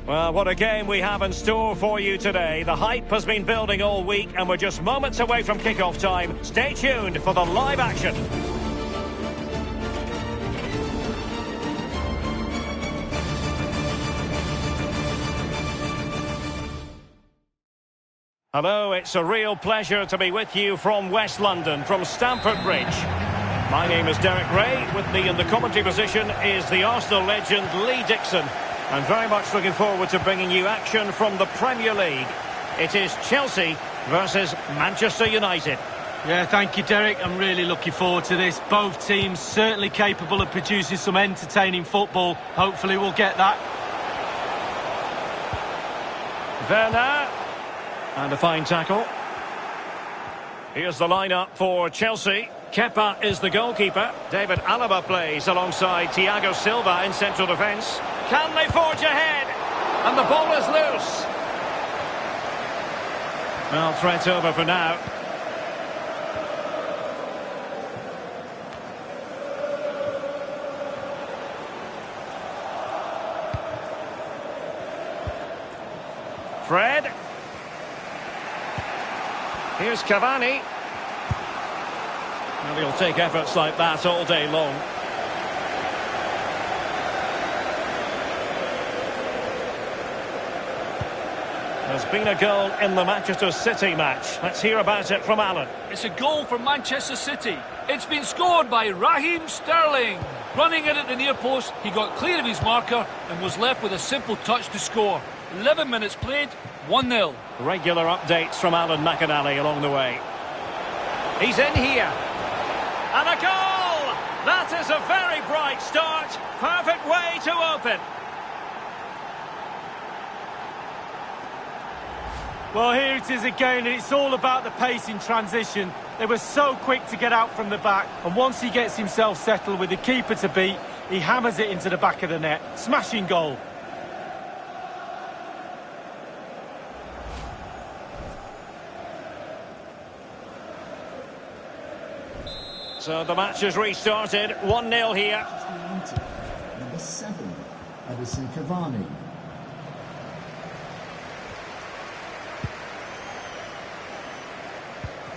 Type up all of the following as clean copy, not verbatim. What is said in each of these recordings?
Well, what a game we have in store for you today. The hype has been building all week and we're just moments away from kick-off time. Stay tuned for the live action. Hello, it's a real pleasure to be with you from West London, from Stamford Bridge. My name is Derek Ray. With me in the commentary position is the Arsenal legend Lee Dixon. I'm very much looking forward to bringing you action from the Premier League. It is Chelsea versus Manchester United. Yeah, thank you, Derek. I'm really looking forward to this. Both teams certainly capable of producing some entertaining football. Hopefully we'll get that. Werner. And a fine tackle. Here's the lineup for Chelsea. Kepa is the goalkeeper. David Alaba plays alongside Thiago Silva in central defence. Can they forge ahead? And the ball is loose. Well, threat over for now. Fred. Here's Cavani. And he'll take efforts like that all day long. There's been a goal in the Manchester City match. Let's hear about it from Alan. It's a goal for Manchester City. It's been scored by Raheem Sterling. Running in at the near post, he got clear of his marker and was left with a simple touch to score. 11 minutes played, 1-0. Regular updates from Alan McAnally along the way. He's in here. And a goal! That is a very bright start. Perfect way to open. Well, here it is again, and it's all about the pace in transition. They were so quick to get out from the back, and once he gets himself settled with the keeper to beat, he hammers it into the back of the net. Smashing goal. So the match has restarted. 1-0 here. Number 7, Edison Cavani.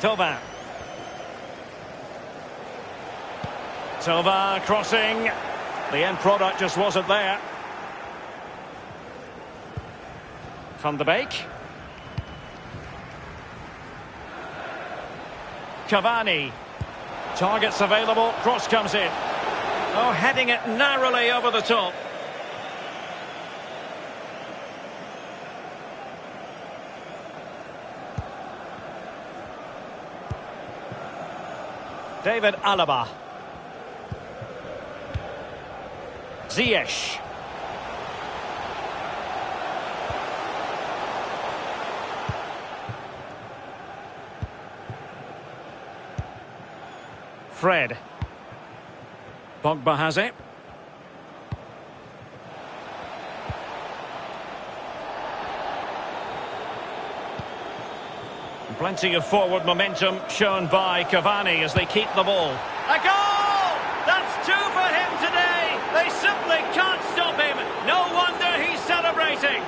Thauvin. Thauvin crossing. The end product just wasn't there. Van de Beek. Cavani. Targets available. Cross comes in. Oh, heading it narrowly over the top. David Alaba. Ziyech. Fred. Pogba has it. Plenty of forward momentum shown by Cavani as they keep the ball. A goal! That's 2 for him today. They simply can't stop him. No wonder he's celebrating.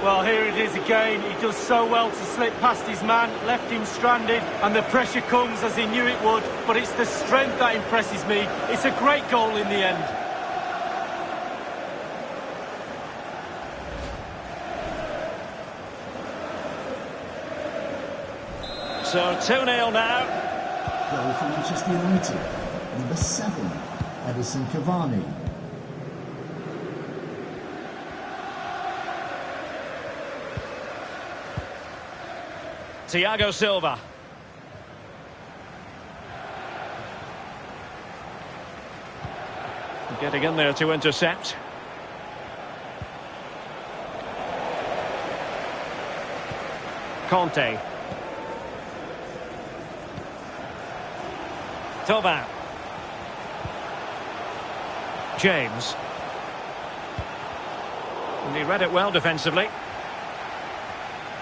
Well, here it is again. He does so well to slip past his man, left him stranded, and the pressure comes as he knew it would. But it's the strength that impresses me. It's a great goal in the end. So 2-0 now. Goal for Manchester United. Number 7, Edison Cavani. Thiago Silva. Getting in there to intercept. Conte. Thauvin. James. And he read it well defensively.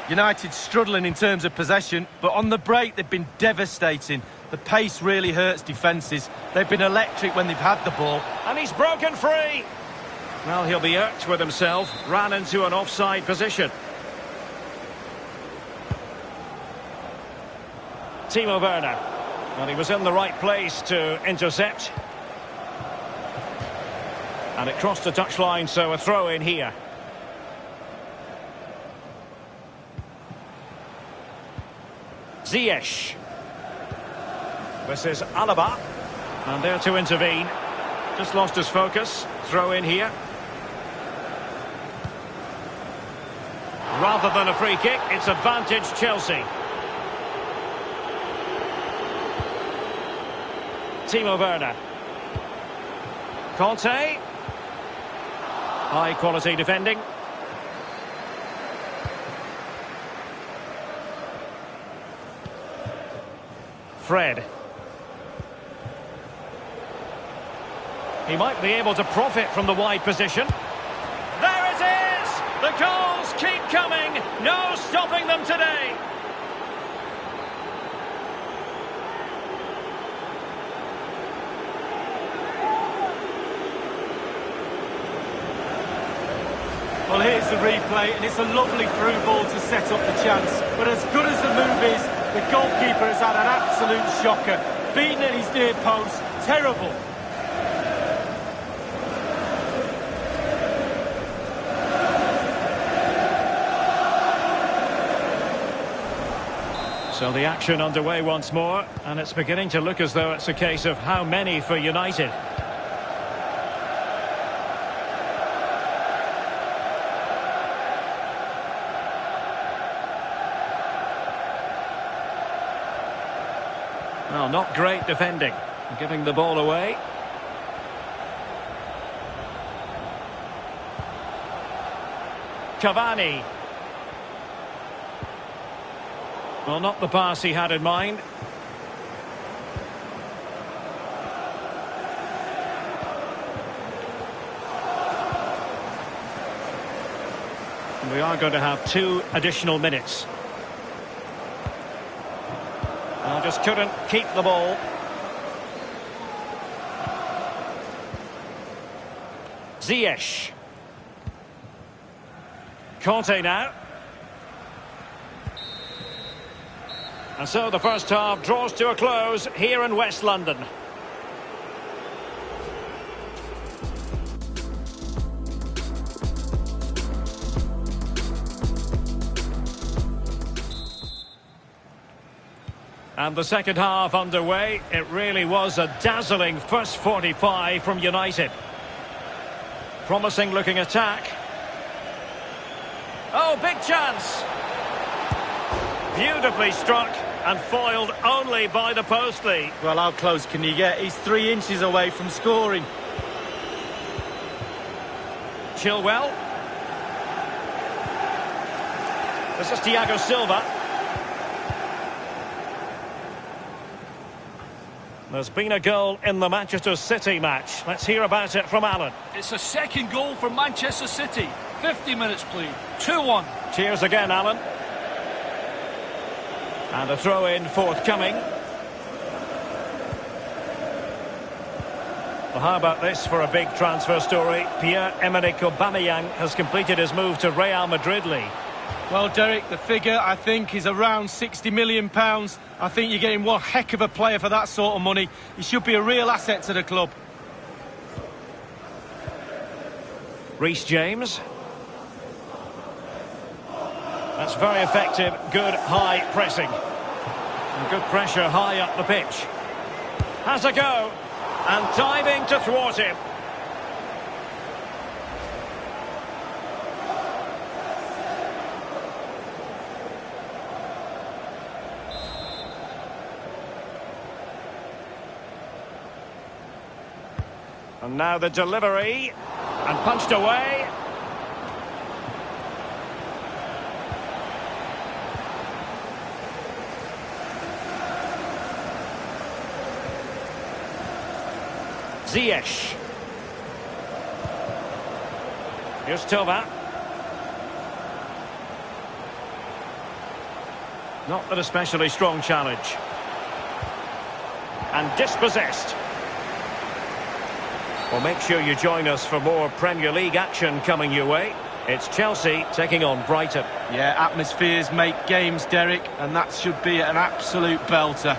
United struggling in terms of possession, but on the break they've been devastating. The pace really hurts defences. They've been electric when they've had the ball. And he's broken free. Well, he'll be irked with himself. Ran into an offside position. Timo Werner. And he was in the right place to intercept. And it crossed the touchline, so a throw in here. Ziyech. This is Alaba. And there to intervene. Just lost his focus. Throw in here. Rather than a free kick, it's advantage Chelsea. Timo Werner. Conte. High quality defending. Fred. He might be able to profit from the wide position. There it is! The goals keep coming. No stopping them today. Well, here's the replay, and it's a lovely through ball to set up the chance. But as good as the move is, the goalkeeper has had an absolute shocker. Beaten at his near post. Terrible. So the action underway once more, and it's beginning to look as though it's a case of how many for United. Well, not great defending, giving the ball away. Cavani. Well, not the pass he had in mind. And we are going to have 2 additional minutes. Well, just couldn't keep the ball. Ziyech. Conte now. And so the first half draws to a close here in West London. And the second half underway. It really was a dazzling first 45 from United. Promising looking attack. Oh, big chance. Beautifully struck and foiled only by the post lead. Well, how close can you get? He's 3 inches away from scoring. Chilwell. This is Thiago Silva. There's been a goal in the Manchester City match. Let's hear about it from Alan. It's a second goal for Manchester City. 50 minutes played. 2-1. Cheers again, Alan. And a throw-in forthcoming. Well, how about this for a big transfer story? Pierre-Emerick Aubameyang has completed his move to Real Madrid league. Well, Derek, the figure, I think, is around £60 million. I think you're getting one heck of a player for that sort of money. He should be a real asset to the club. Reece James. That's very effective. Good high pressing. And good pressure high up the pitch. Has a go. And diving to thwart him. And now the delivery. And punched away. Ziyech. Here's Tova. Not an especially strong challenge. and dispossessed. Well, make sure you join us for more Premier League action coming your way. It's Chelsea taking on Brighton. Yeah, atmospheres make games, Derek, and that should be an absolute belter.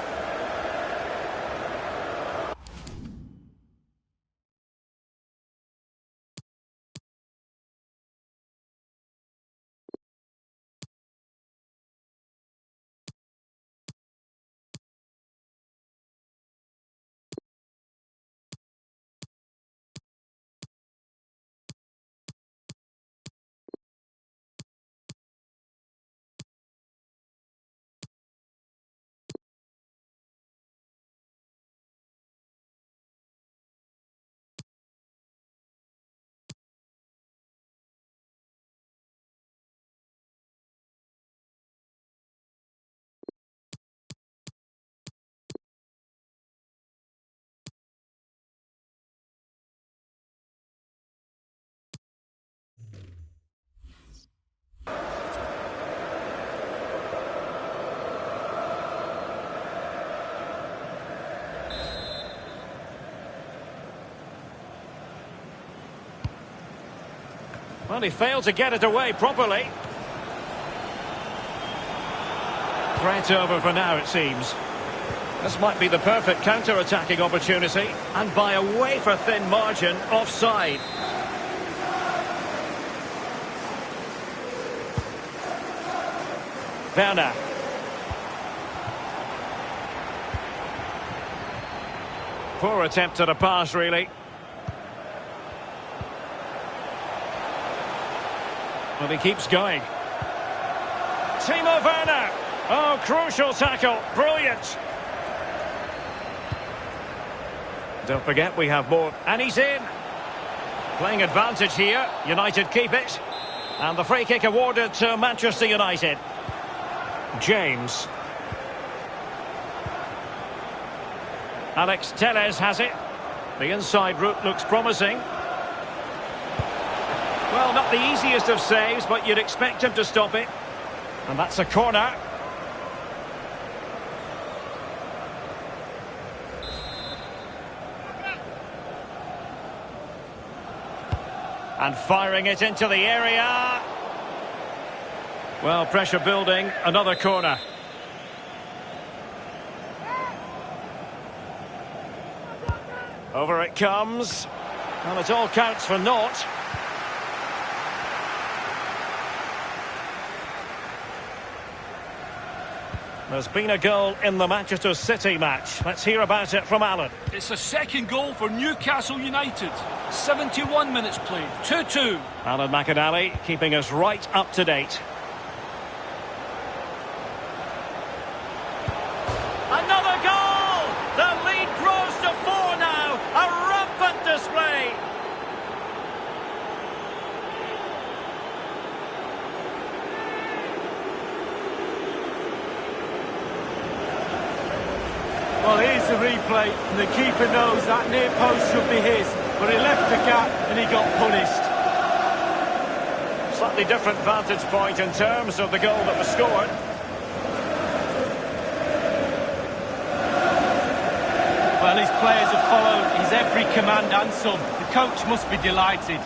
Well, he failed to get it away properly. Threat over for now, it seems. This might be the perfect counter-attacking opportunity. And by a wafer-thin margin, offside. Werner. Poor attempt at a pass, really. Well, he keeps going. Timo Werner. Oh, crucial tackle. Brilliant. Don't forget we have more. And he's in. Playing advantage here. United keep it. And the free kick awarded to Manchester United. James. Alex Telles has it. The inside route looks promising. Well, not the easiest of saves, but you'd expect him to stop it. And that's a corner. And firing it into the area. Well, pressure building, another corner. Over it comes. Well, it all counts for naught. There's been a goal in the Manchester City match. Let's hear about it from Alan. It's a second goal for Newcastle United. 71 minutes played, 2-2. Alan McAnally keeping us right up to date. Another goal! The lead grows to 4 now. A rampant display. Well, here's the replay, and the keeper knows that near post should be his, but he left the gap and he got punished. Slightly different vantage point in terms of the goal that was scored. Well, his players have followed his every command and some. The coach must be delighted.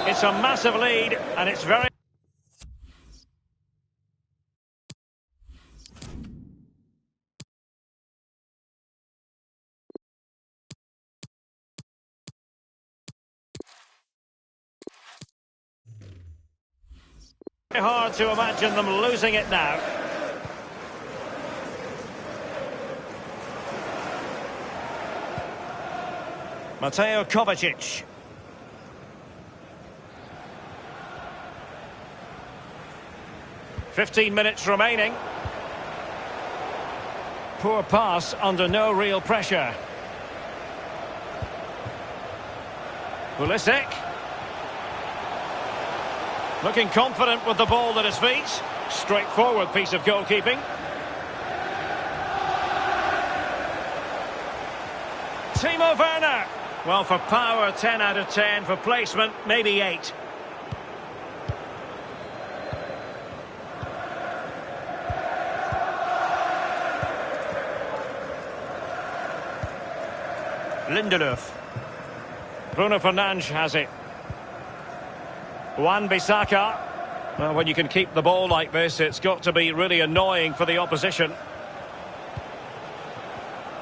It's a massive lead, and it's very... hard to imagine them losing it now. Mateo Kovacic. "15 minutes remaining. Poor pass under no real pressure. Pulisic. Looking confident with the ball at his feet. Straightforward piece of goalkeeping. Timo Werner. Well, for power, 10 out of 10. For placement, maybe 8. Lindelöf. Bruno Fernandes has it. Wan-Bissaka. Well, when you can keep the ball like this, it's got to be really annoying for the opposition.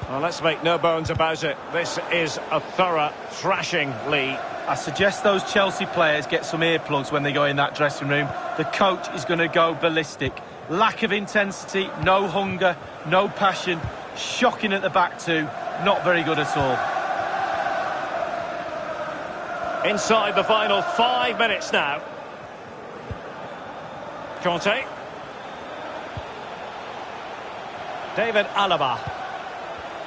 Well, let's make no bones about it. This is a thorough thrashing, Lee. I suggest those Chelsea players get some earplugs when they go in that dressing room. The coach is going to go ballistic. Lack of intensity, no hunger, no passion. Shocking at the back too. Not very good at all. Inside the final 5 minutes now. Conte. David Alaba.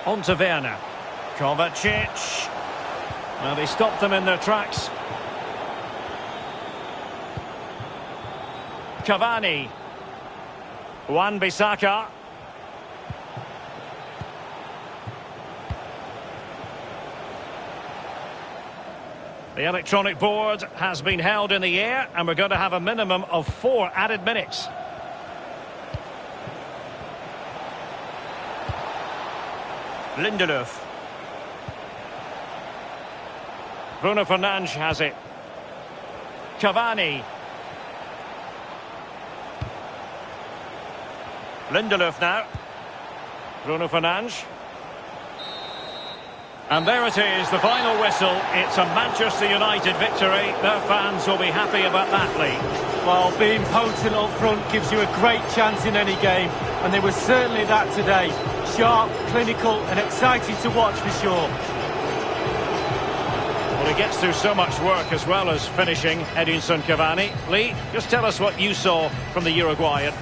On to Werner. Kovacic. Well, they stopped them in their tracks. Cavani. Wan-Bissaka. The electronic board has been held in the air, and we're going to have a minimum of 4 added minutes. Lindelöf. Bruno Fernandes has it. Cavani. Lindelöf now. Bruno Fernandes. And there it is, the final whistle. It's a Manchester United victory. Their fans will be happy about that, Lee. Well, being potent up front gives you a great chance in any game, and they were certainly that today. Sharp, clinical and exciting to watch for sure. Well, he gets through so much work as well as finishing, Edinson Cavani. Lee, just tell us what you saw from the Uruguayan.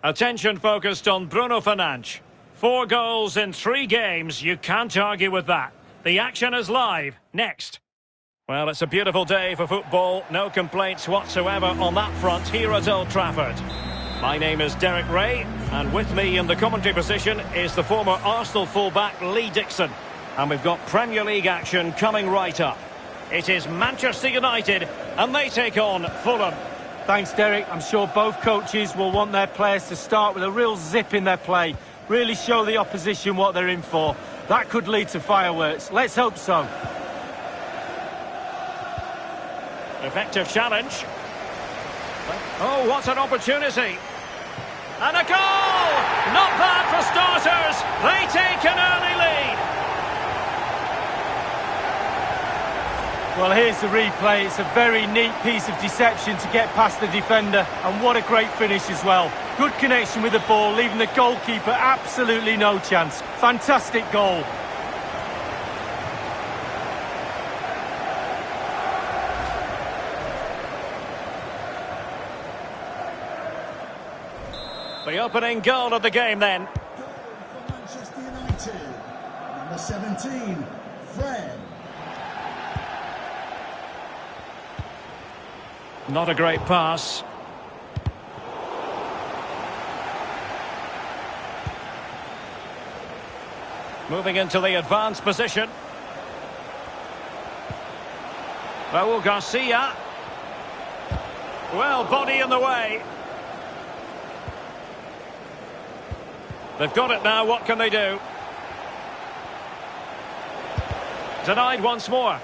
Attention focused on Bruno Fernandes. 4 goals in 3 games. You can't argue with that. The action is live. Next. Well, it's a beautiful day for football. No complaints whatsoever on that front here at Old Trafford. My name is Derek Ray, and with me in the commentary position is the former Arsenal fullback Lee Dixon. And we've got Premier League action coming right up. It is Manchester United, and they take on Fulham. Thanks, Derek. I'm sure both coaches will want their players to start with a real zip in their play. Really show the opposition what they're in for. That could lead to fireworks. Let's hope so. Effective challenge. Oh, what an opportunity. And a goal! Not bad for starters. They take an early lead. Well, here's the replay. It's a very neat piece of deception to get past the defender. And what a great finish as well. Good connection with the ball, leaving the goalkeeper absolutely no chance. Fantastic goal. The opening goal of the game then. Goal for Manchester United. Number 17, Fred. Not a great pass. Moving into the advanced position. Raul Garcia. Well, body in the way. They've got it now, what can they do? Denied once more.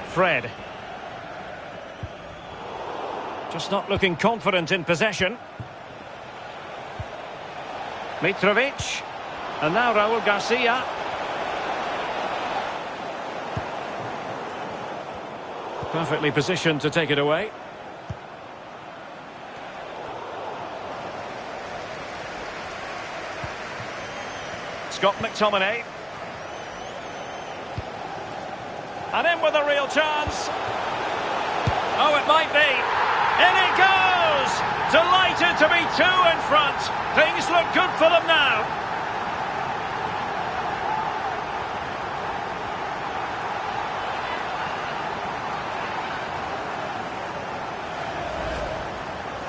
Fred. Just not looking confident in possession. Mitrovic. And now Raul Garcia. Perfectly positioned to take it away. Scott McTominay. And in with a real chance. Oh, it might be. In it goes! Delighted to be 2 in front. Things look good for them now.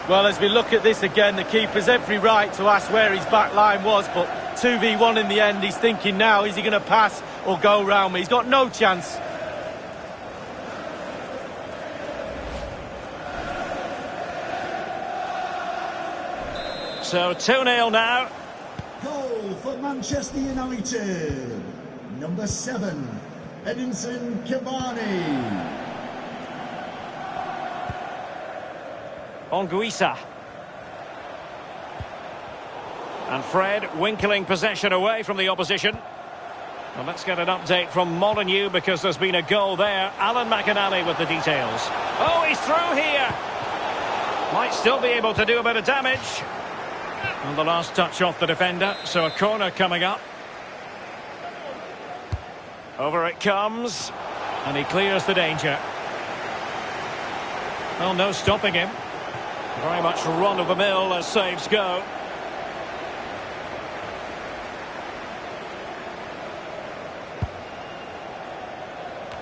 Well, as we look at this again, the keeper's every right to ask where his back line was, but 2v1 in the end. He's thinking now, is he going to pass or go round me? He's got no chance. So 2-0 now. Goal for Manchester United. Number 7, Edinson Cavani. Anguissa. And Fred winkling possession away from the opposition. Well, let's get an update from Molineux because there's been a goal there. Alan McInally with the details. Oh, he's through here. Might still be able to do a bit of damage. And the last touch off the defender, so a corner coming up. Over it comes. And he clears the danger. Well, no stopping him. Very much run-of-the-mill as saves go.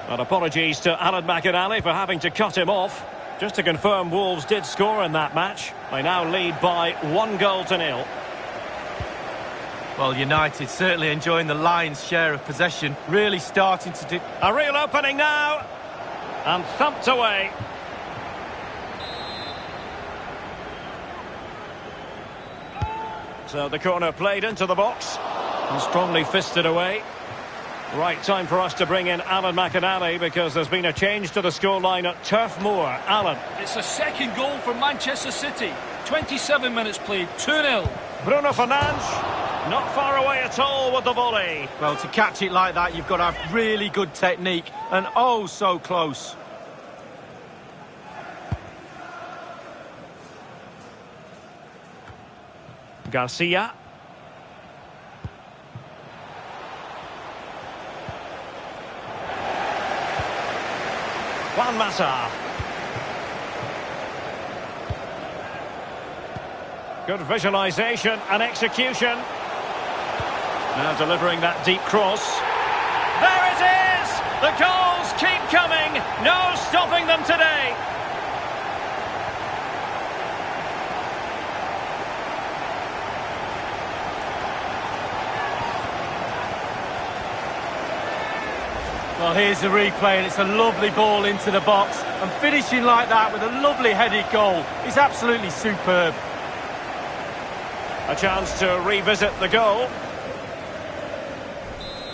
But apologies to Alan McInally for having to cut him off. Just to confirm, Wolves did score in that match. They now lead by 1-0. Well, United certainly enjoying the lion's share of possession. Really starting to do... A real opening now. And thumped away. So the corner played into the box. And strongly fisted away. Right time for us to bring in Alan McInally because there's been a change to the scoreline at Turf Moor. Alan. It's a second goal for Manchester City. 27 minutes played, 2-0. Bruno Fernandes, not far away at all with the volley. Well, to catch it like that, you've got to have really good technique. And oh, so close. Garcia. Juan Mata. Good visualisation and execution. Now delivering that deep cross. There it is! The goals keep coming. No stopping them today. Well, here's the replay, and it's a lovely ball into the box. And finishing like that with a lovely headed goal is absolutely superb. A chance to revisit the goal.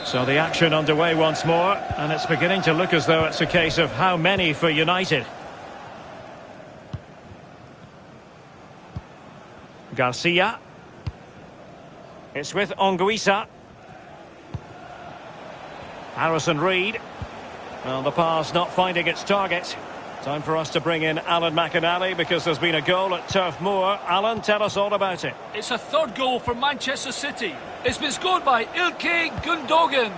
So the action underway once more, and it's beginning to look as though it's a case of how many for United. Garcia. It's with Anguissa. Harrison Reed. Well, the pass not finding its target. Time for us to bring in Alan McInally because there's been a goal at Turf Moor. Alan, tell us all about it. It's a third goal for Manchester City. It's been scored by Ilkay Gundogan.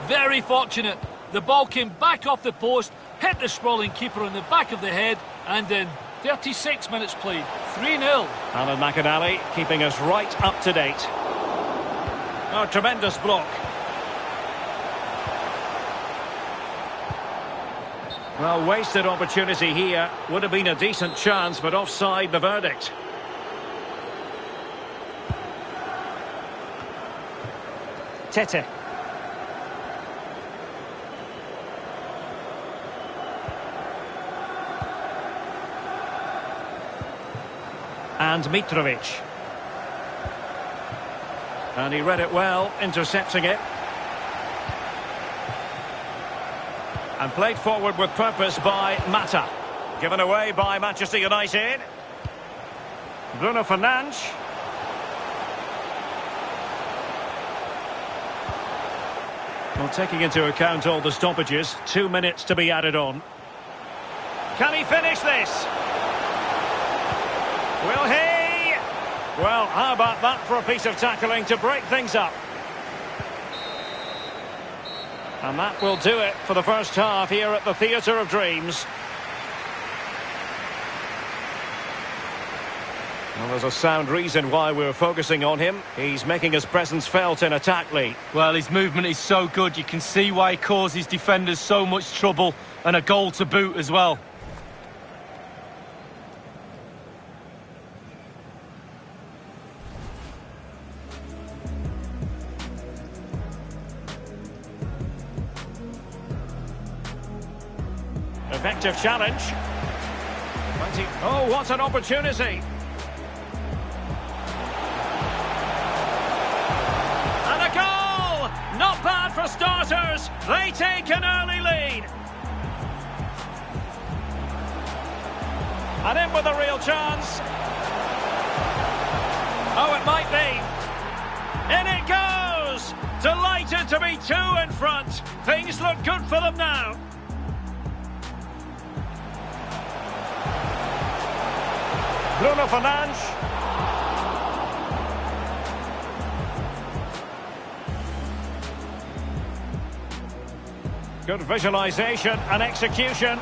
Very fortunate. The ball came back off the post, hit the sprawling keeper on the back of the head, and in 36 minutes played, 3-0. Alan McInally keeping us right up to date. Oh, tremendous block. Well, wasted opportunity here. Would have been a decent chance, but offside the verdict. Tete. And Mitrovic. And he read it well, intercepting it. And played forward with purpose by Mata. Given away by Manchester United. Bruno Fernandes. Well, taking into account all the stoppages, 2 minutes to be added on. Can he finish this? Will he? Well, how about that for a piece of tackling to break things up? And that will do it for the first half here at the Theatre of Dreams. Well, there's a sound reason why we're focusing on him. He's making his presence felt in attack, Lee. Well, his movement is so good. You can see why he causes defenders so much trouble, and a goal to boot as well. Effective challenge. Oh, what an opportunity. And a goal! Not bad for starters. They take an early lead. And in with a real chance. Oh, it might be. In it goes! Delighted to be 2 in front. Things look good for them now. Bruno Fernandes. Good visualisation and execution.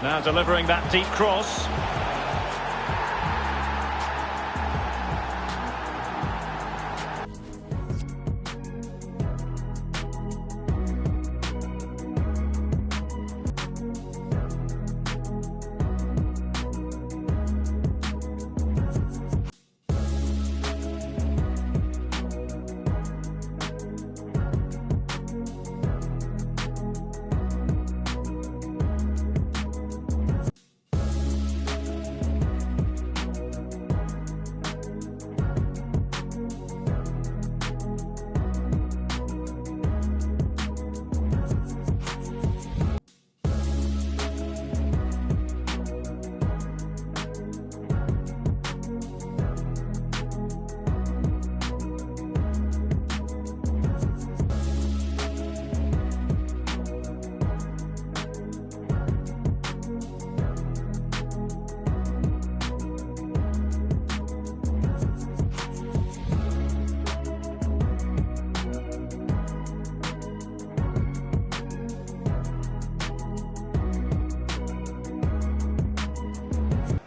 Now delivering that deep cross.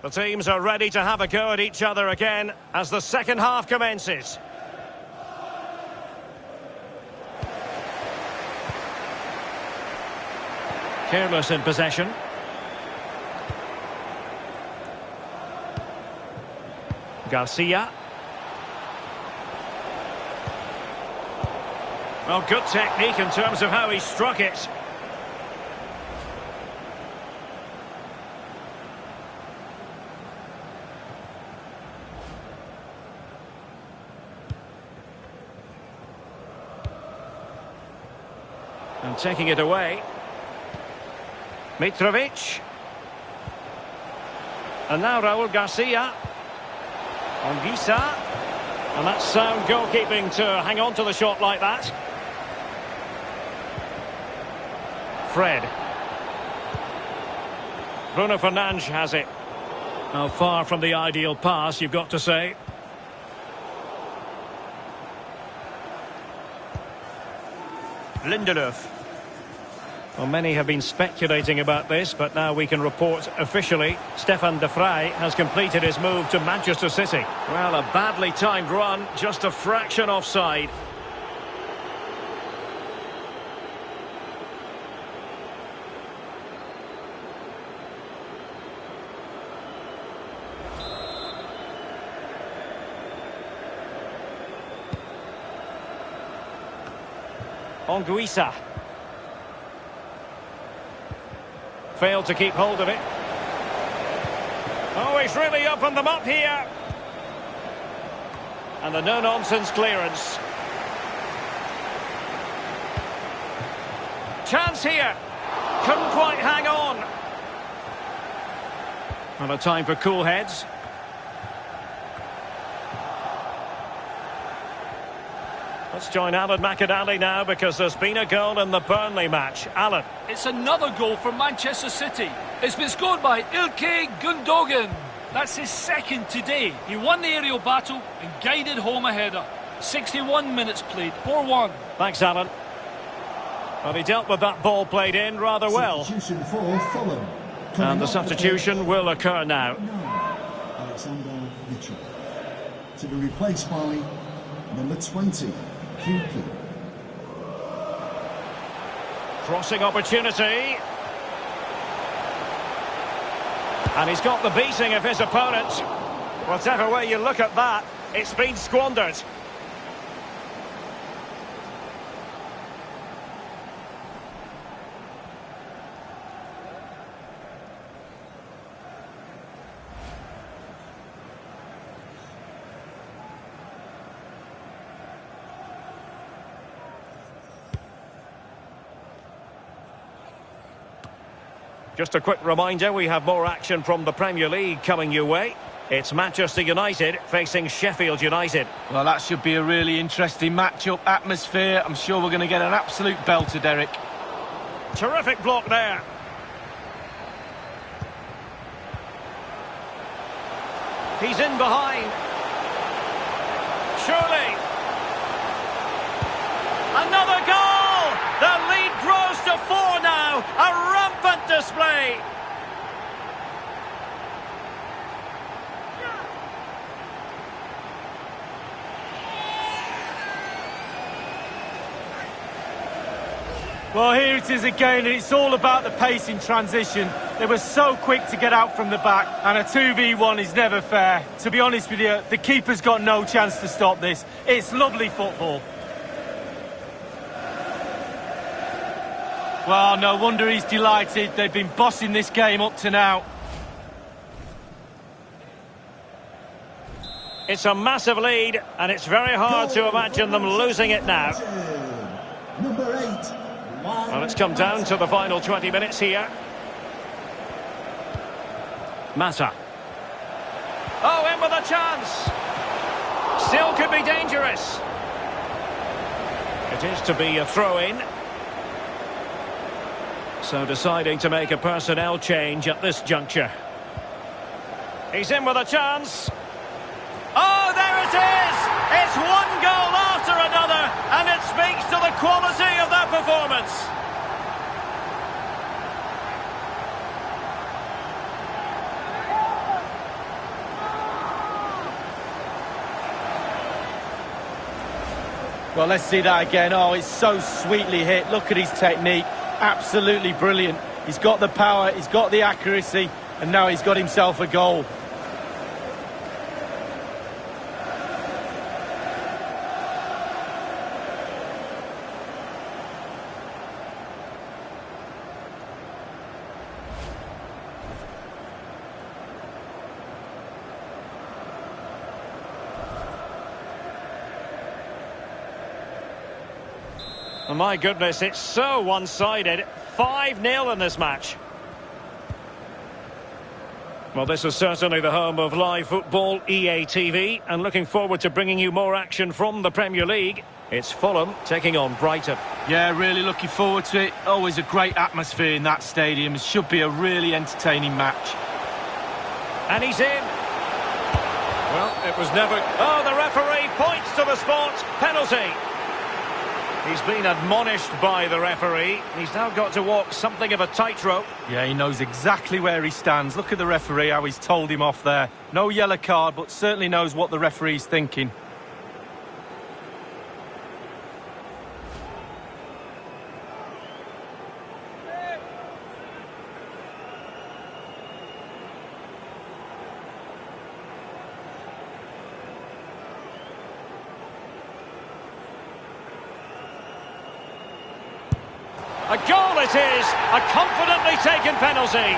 The teams are ready to have a go at each other again as the second half commences. Careless in possession. Garcia. Well, good technique in terms of how he struck it. And taking it away. Mitrovic. And now Raul Garcia. Anguissa. And that's sound goalkeeping to hang on to the shot like that. Fred. Bruno Fernandes has it. Now far from the ideal pass, you've got to say. Lindelöf. Well, many have been speculating about this, but now we can report officially Stefan de Vrij has completed his move to Manchester City. Well, a badly timed run, just a fraction offside. Anguissa. Failed to keep hold of it. Oh, he's really opened them up here. And the no-nonsense clearance. Chance here. Couldn't quite hang on. And a time for cool heads. Let's join Alan McAdally now because there's been a goal in the Burnley match. Alan. It's another goal for Manchester City. It's been scored by Ilkay Gundogan. That's his second today. He won the aerial battle and guided home a header. 61 minutes played, 4-1. Thanks, Alan. Well, he dealt with that ball played in rather well. Substitution for Fulham. And the substitution will occur now. Alexander Mitchell. To be replaced by number 20. Kuki. Crossing opportunity. And he's got the beating of his opponent. Whatever way you look at that, it's been squandered. Just a quick reminder, we have more action from the Premier League coming your way. It's Manchester United facing Sheffield United. Well, that should be a really interesting match-up atmosphere. I'm sure we're going to get an absolute belter, Derek. Terrific block there. He's in behind. Surely. Another goal! The lead grows to 4 now. A rampant display. Well, here it is again, and it's all about the pace in transition. They were so quick to get out from the back, and a 2v1 is never fair. To be honest with you, the keeper's got no chance to stop this. It's lovely football. Well, no wonder he's delighted. They've been bossing this game up to now. It's a massive lead, and it's very hard to imagine them losing it now. Number 8. Well, it's come down to the final 20 minutes here. Mata. Oh, in with a chance. Still could be dangerous. It is to be a throw-in. So deciding to make a personnel change at this juncture. He's in with a chance. Oh, there it is! It's one goal after another, and it speaks to the quality of that performance. Well, let's see that again. Oh, it's so sweetly hit. Look at his technique. Absolutely brilliant. He's got the power, he's got the accuracy, and now he's got himself a goal. Oh, my goodness, it's so one-sided. 5-0 in this match. Well, this is certainly the home of live football, EA TV, and looking forward to bringing you more action from the Premier League. It's Fulham taking on Brighton. Yeah, really looking forward to it. Always a great atmosphere in that stadium. It should be a really entertaining match. And he's in. Well, it was never... Oh, the referee points to the spot. Penalty. He's been admonished by the referee. He's now got to walk something of a tightrope. Yeah, he knows exactly where he stands. Look at the referee, how he's told him off there. No yellow card, but certainly knows what the referee's thinking. A goal it is, a confidently taken penalty.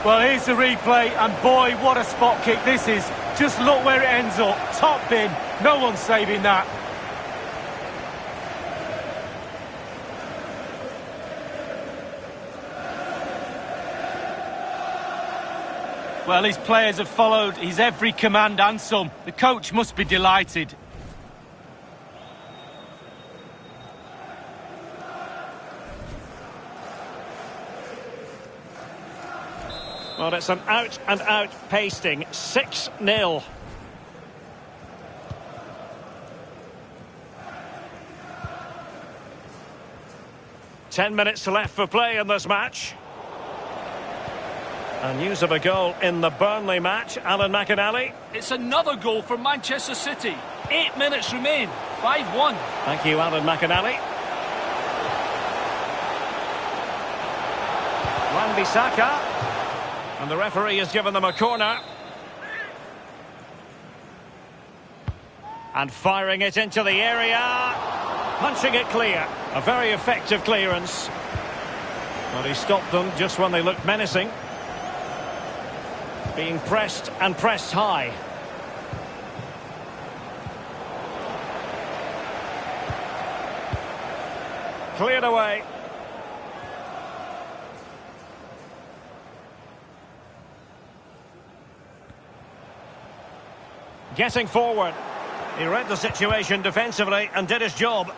Well, here's the replay, and boy, what a spot kick this is. Just look where it ends up, top bin, no one's saving that. Well, his players have followed his every command and some. The coach must be delighted. Well, it's an out-and-out pasting. 6-0. Ten minutes left for play in this match. And news of a goal in the Burnley match. Alan McInally. It's another goal for Manchester City. 8 minutes remain. 5-1. Thank you, Alan McInally. Wan-Bissaka. And the referee has given them a corner. And firing it into the area. Punching it clear. A very effective clearance. But he stopped them just when they looked menacing. Being pressed and pressed high. Cleared away. Getting forward. He read the situation defensively and did his job.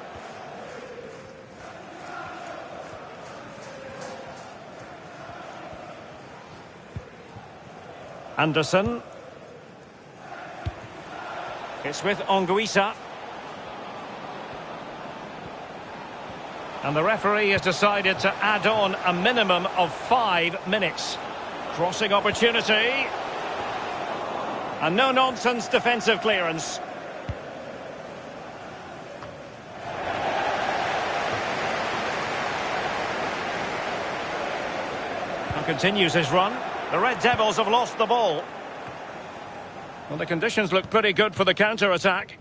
Anderson. It's with Anguissa. And the referee has decided to add on a minimum of 5 minutes. Crossing opportunity. And no-nonsense defensive clearance. And continues his run. The Red Devils have lost the ball. Well, the conditions look pretty good for the counter-attack.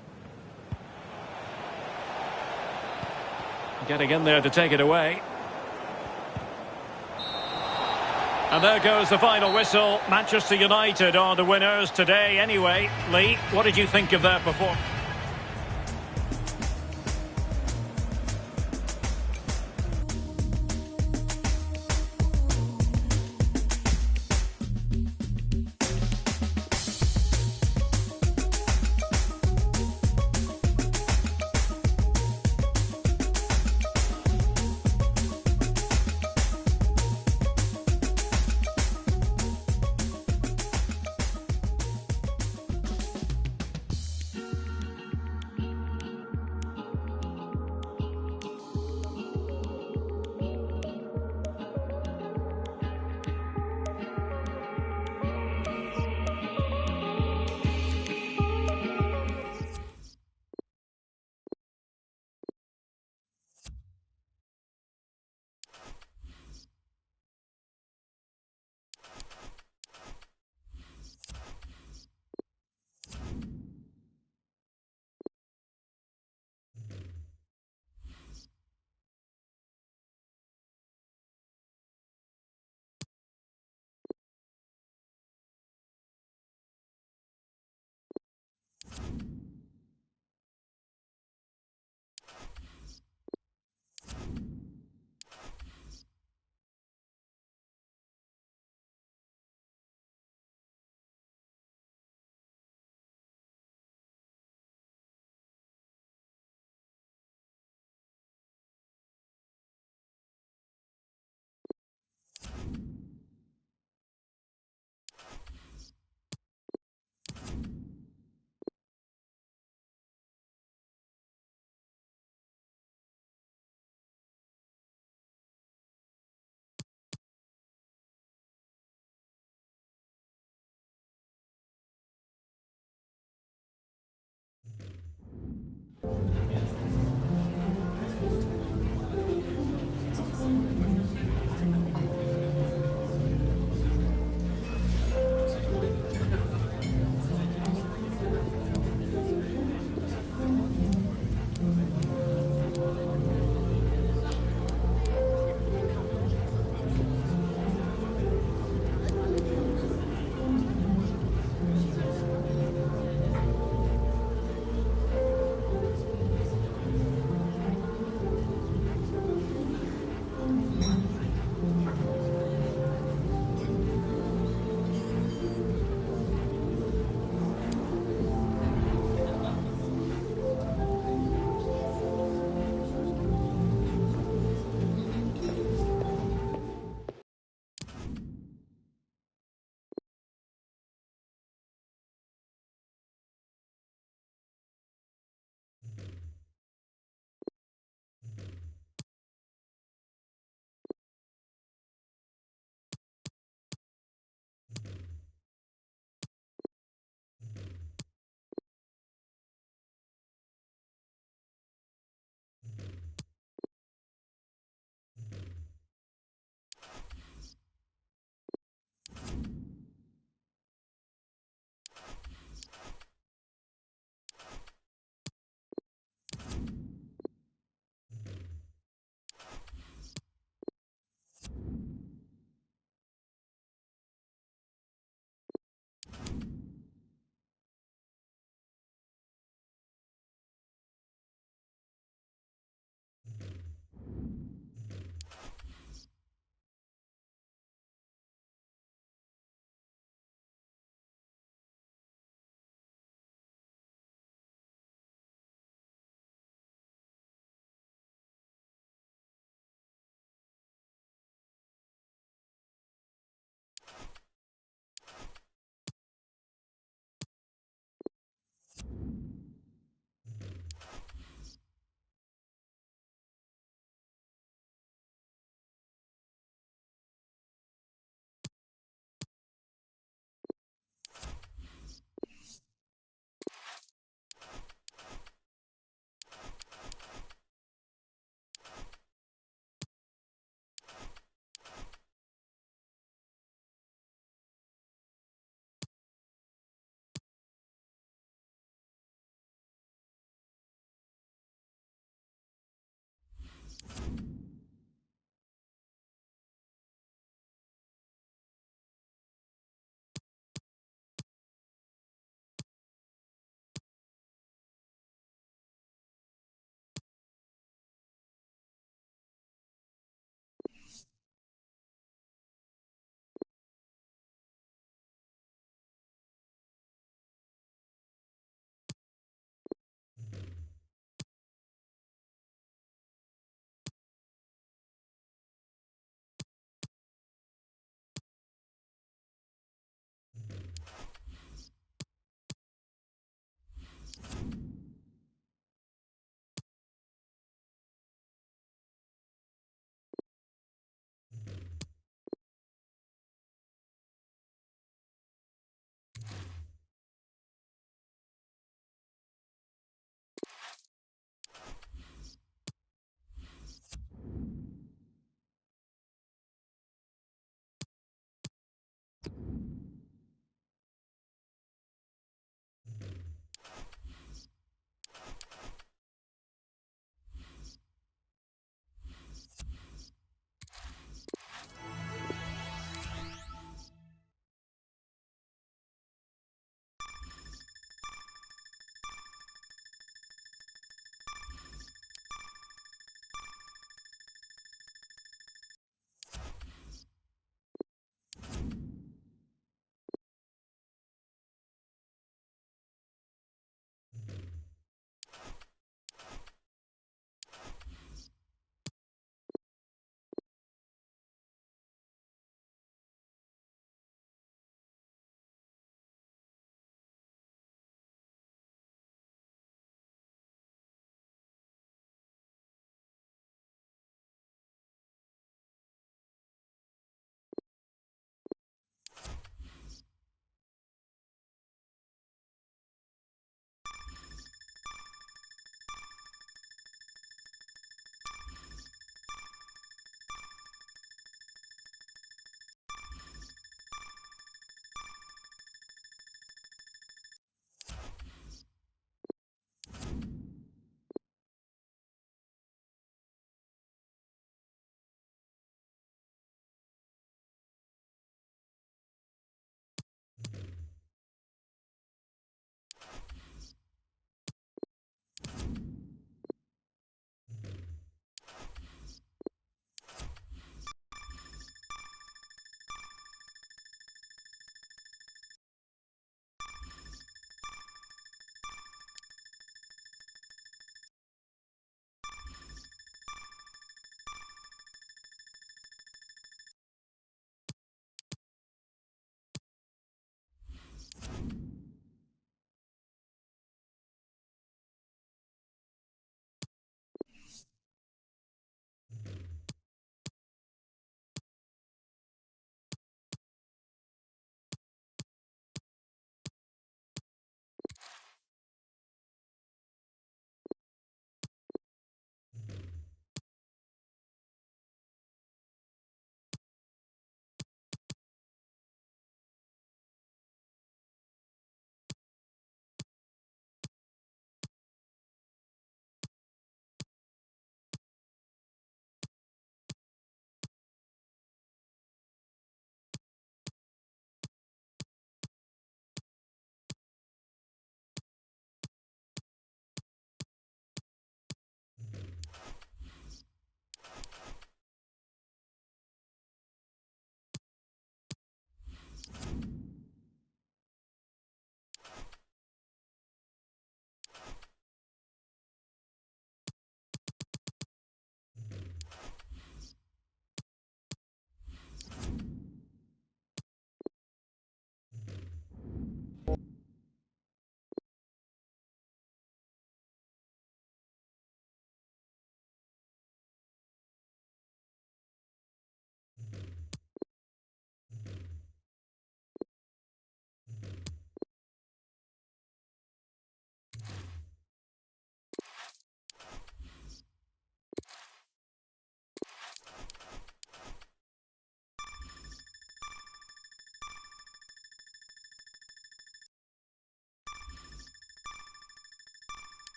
Getting in there to take it away. And there goes the final whistle. Manchester United are the winners today anyway. Lee, what did you think of their performance?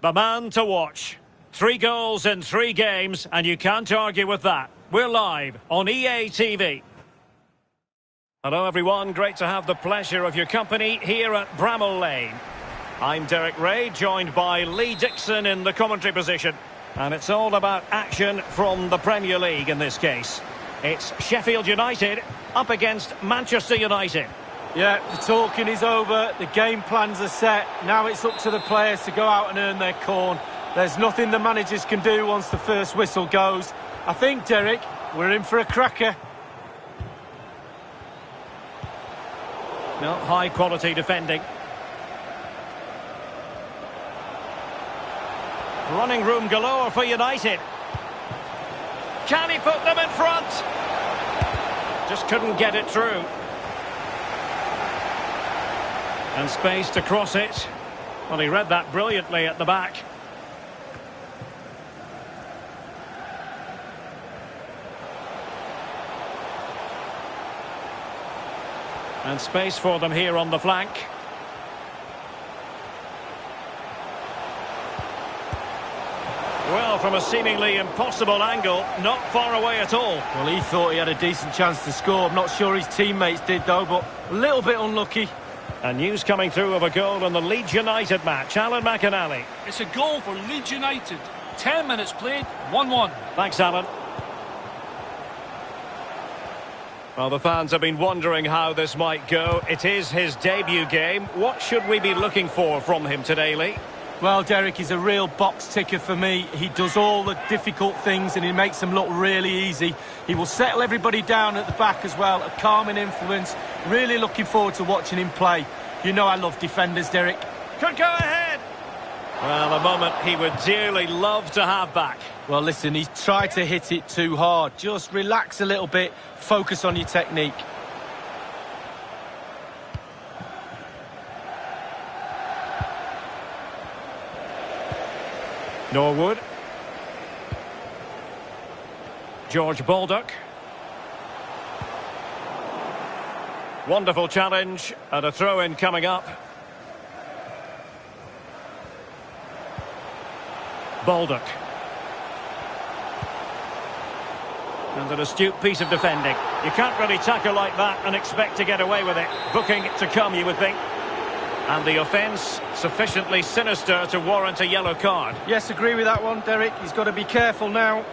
The man to watch. 3 goals in 3 games, and you can't argue with that. We're live on EA TV. Hello everyone, great to have the pleasure of your company here at Bramall Lane. I'm Derek Ray, joined by Lee Dixon in the commentary position. And it's all about action from the Premier League in this case. It's Sheffield United up against Manchester United. Yeah, the talking is over, the game plans are set. Now it's up to the players to go out and earn their corn. There's nothing the managers can do once the first whistle goes. I think, Derek, we're in for a cracker. No, high quality defending. Running room galore for United. Can he put them in front? Just couldn't get it through. And space to cross it. Well, he read that brilliantly at the back. And space for them here on the flank. Well, from a seemingly impossible angle, not far away at all. Well, he thought he had a decent chance to score. I'm not sure his teammates did, though, but a little bit unlucky. And news coming through of a goal in the Leeds United match. Alan McInally. It's a goal for Leeds United. 10 minutes played, 1-1. Thanks, Alan. Well, the fans have been wondering how this might go. It is his debut game. What should we be looking for from him today, Lee? Well, Derek, he's a real box ticker for me. He does all the difficult things and he makes them look really easy. He will settle everybody down at the back as well, a calming influence. Really looking forward to watching him play. You know I love defenders, Derek. Could go ahead. Well, a moment he would dearly love to have back. Well, listen, he's tried to hit it too hard. Just relax a little bit, focus on your technique. Norwood. George Baldock. Wonderful challenge and a throw-in coming up. Baldock. And an astute piece of defending. You can't really tackle like that and expect to get away with it. Booking to come, you would think. And the offence sufficiently sinister to warrant a yellow card. Yes, agree with that one, Derek. He's got to be careful now.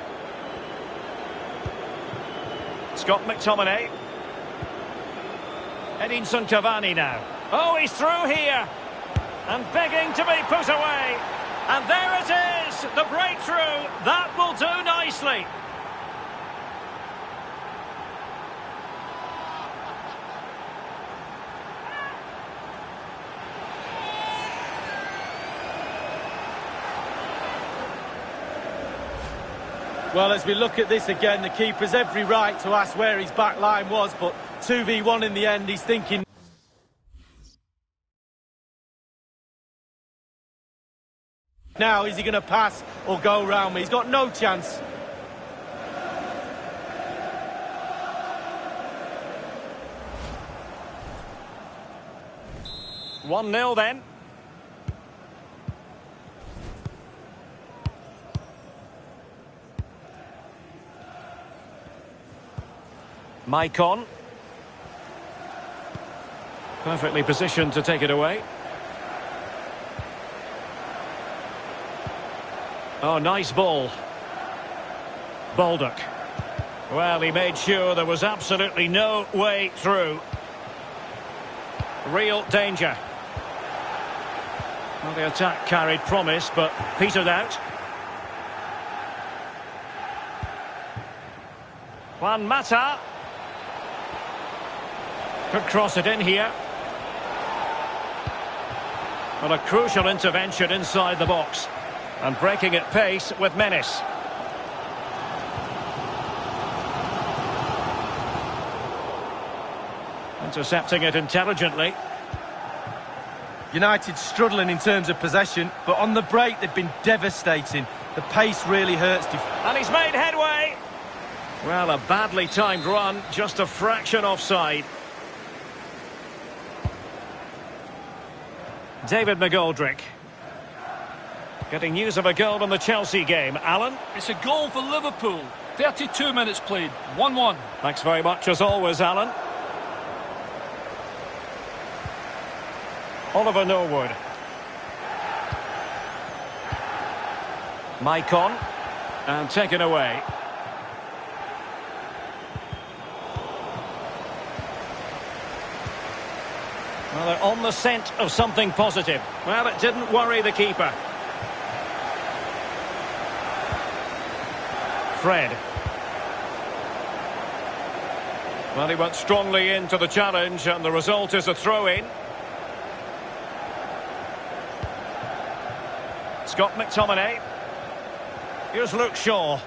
Scott McTominay. Edinson Cavani now. Oh, he's through here. And begging to be put away. And there it is, the breakthrough. That will do nicely. Well, as we look at this again, the keeper's every right to ask where his back line was, but 2v1 in the end, he's thinking... Now, is he going to pass or go round me? He's got no chance. One 0 then. Maicon. Perfectly positioned to take it away. Oh, nice ball. Baldock. Well, he made sure there was absolutely no way through. Real danger. Well, the attack carried promise, but petered out. Juan Mata. Could cross it in here. Well, a crucial intervention inside the box. And breaking at pace with menace. Intercepting it intelligently. United struggling in terms of possession, but on the break they've been devastating. The pace really hurts. And he's made headway. Well, a badly timed run, just a fraction offside. David McGoldrick. Getting news of a goal in the Chelsea game. Alan? It's a goal for Liverpool. 32 minutes played. 1-1. Thanks very much as always, Alan. Oliver Norwood. Maicon. And taken away. Well, they're on the scent of something positive. Well, it didn't worry the keeper. Fred. Well, he went strongly into the challenge, and the result is a throw-in. Scott McTominay. Here's Luke Shaw.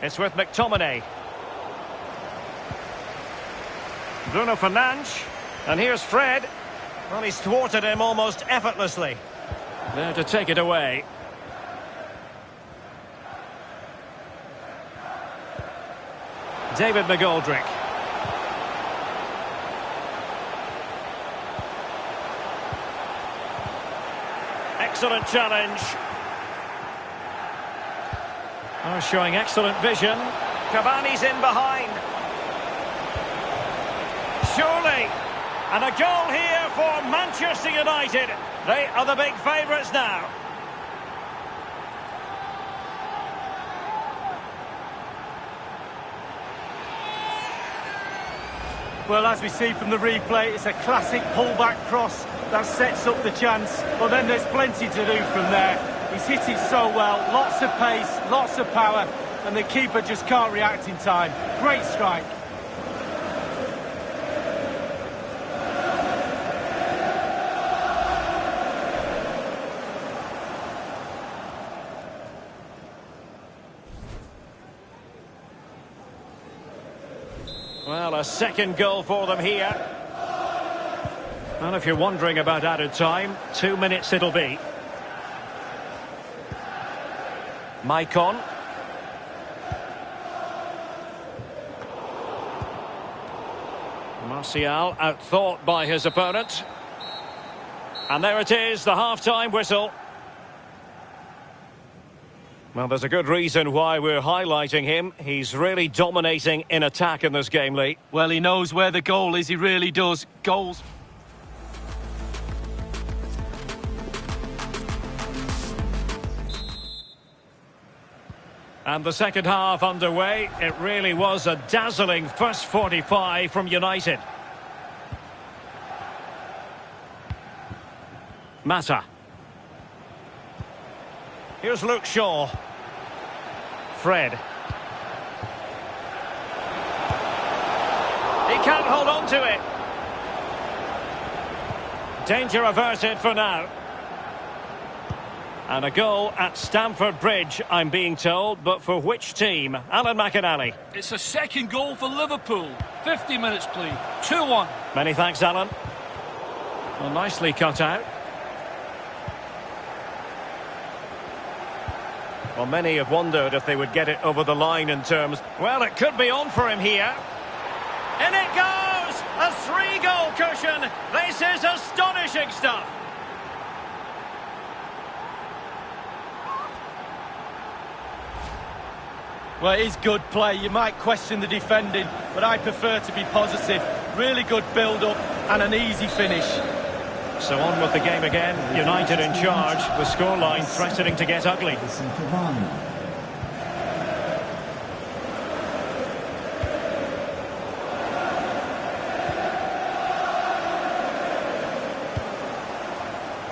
It's with McTominay. Bruno Fernandes. And here's Fred. Well, he's thwarted him almost effortlessly. There to take it away. David McGoldrick. Excellent challenge. Oh, showing excellent vision. Cavani's in behind. Surely. And a goal here for Manchester United. They are the big favourites now. Well, as we see from the replay, it's a classic pullback cross that sets up the chance. But then there's plenty to do from there. He's hit it so well, lots of pace, lots of power, and the keeper just can't react in time. Great strike. Well, a second goal for them here. Well, if you're wondering about added time, 2 minutes it'll be. Maicon. Martial outthought by his opponent. And there it is, the half-time whistle. Well, there's a good reason why we're highlighting him. He's really dominating in attack in this game, Lee. Well, he knows where the goal is, he really does. Goals. And the second half underway. It really was a dazzling first 45 from United. Mata. Here's Luke Shaw. Fred. He can't hold on to it. Danger averted for now. And a goal at Stamford Bridge, I'm being told, but for which team? Alan McInally. It's a second goal for Liverpool. 50 minutes played. 2-1. Many thanks, Alan. Well, nicely cut out. Well, many have wondered if they would get it over the line in terms... Well, it could be on for him here. In it goes! A 3-goal cushion! This is astonishing stuff! Well, it is good play. You might question the defending, but I prefer to be positive. Really good build-up and an easy finish. So on with the game again. United in charge. The scoreline threatening to get ugly.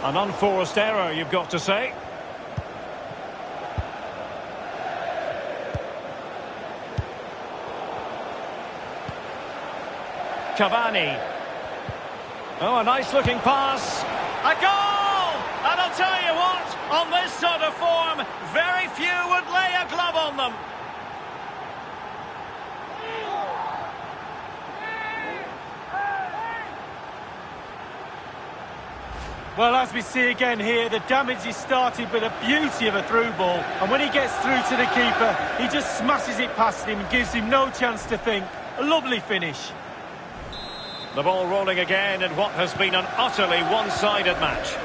An unforced error, you've got to say. Cavani. Oh, a nice-looking pass. A goal! And I'll tell you what, on this sort of form, very few would lay a glove on them. Well, as we see again here, the damage is started with a beauty of a through ball. And when he gets through to the keeper, he just smashes it past him and gives him no chance to think. A lovely finish. The ball rolling again in what has been an utterly one-sided match.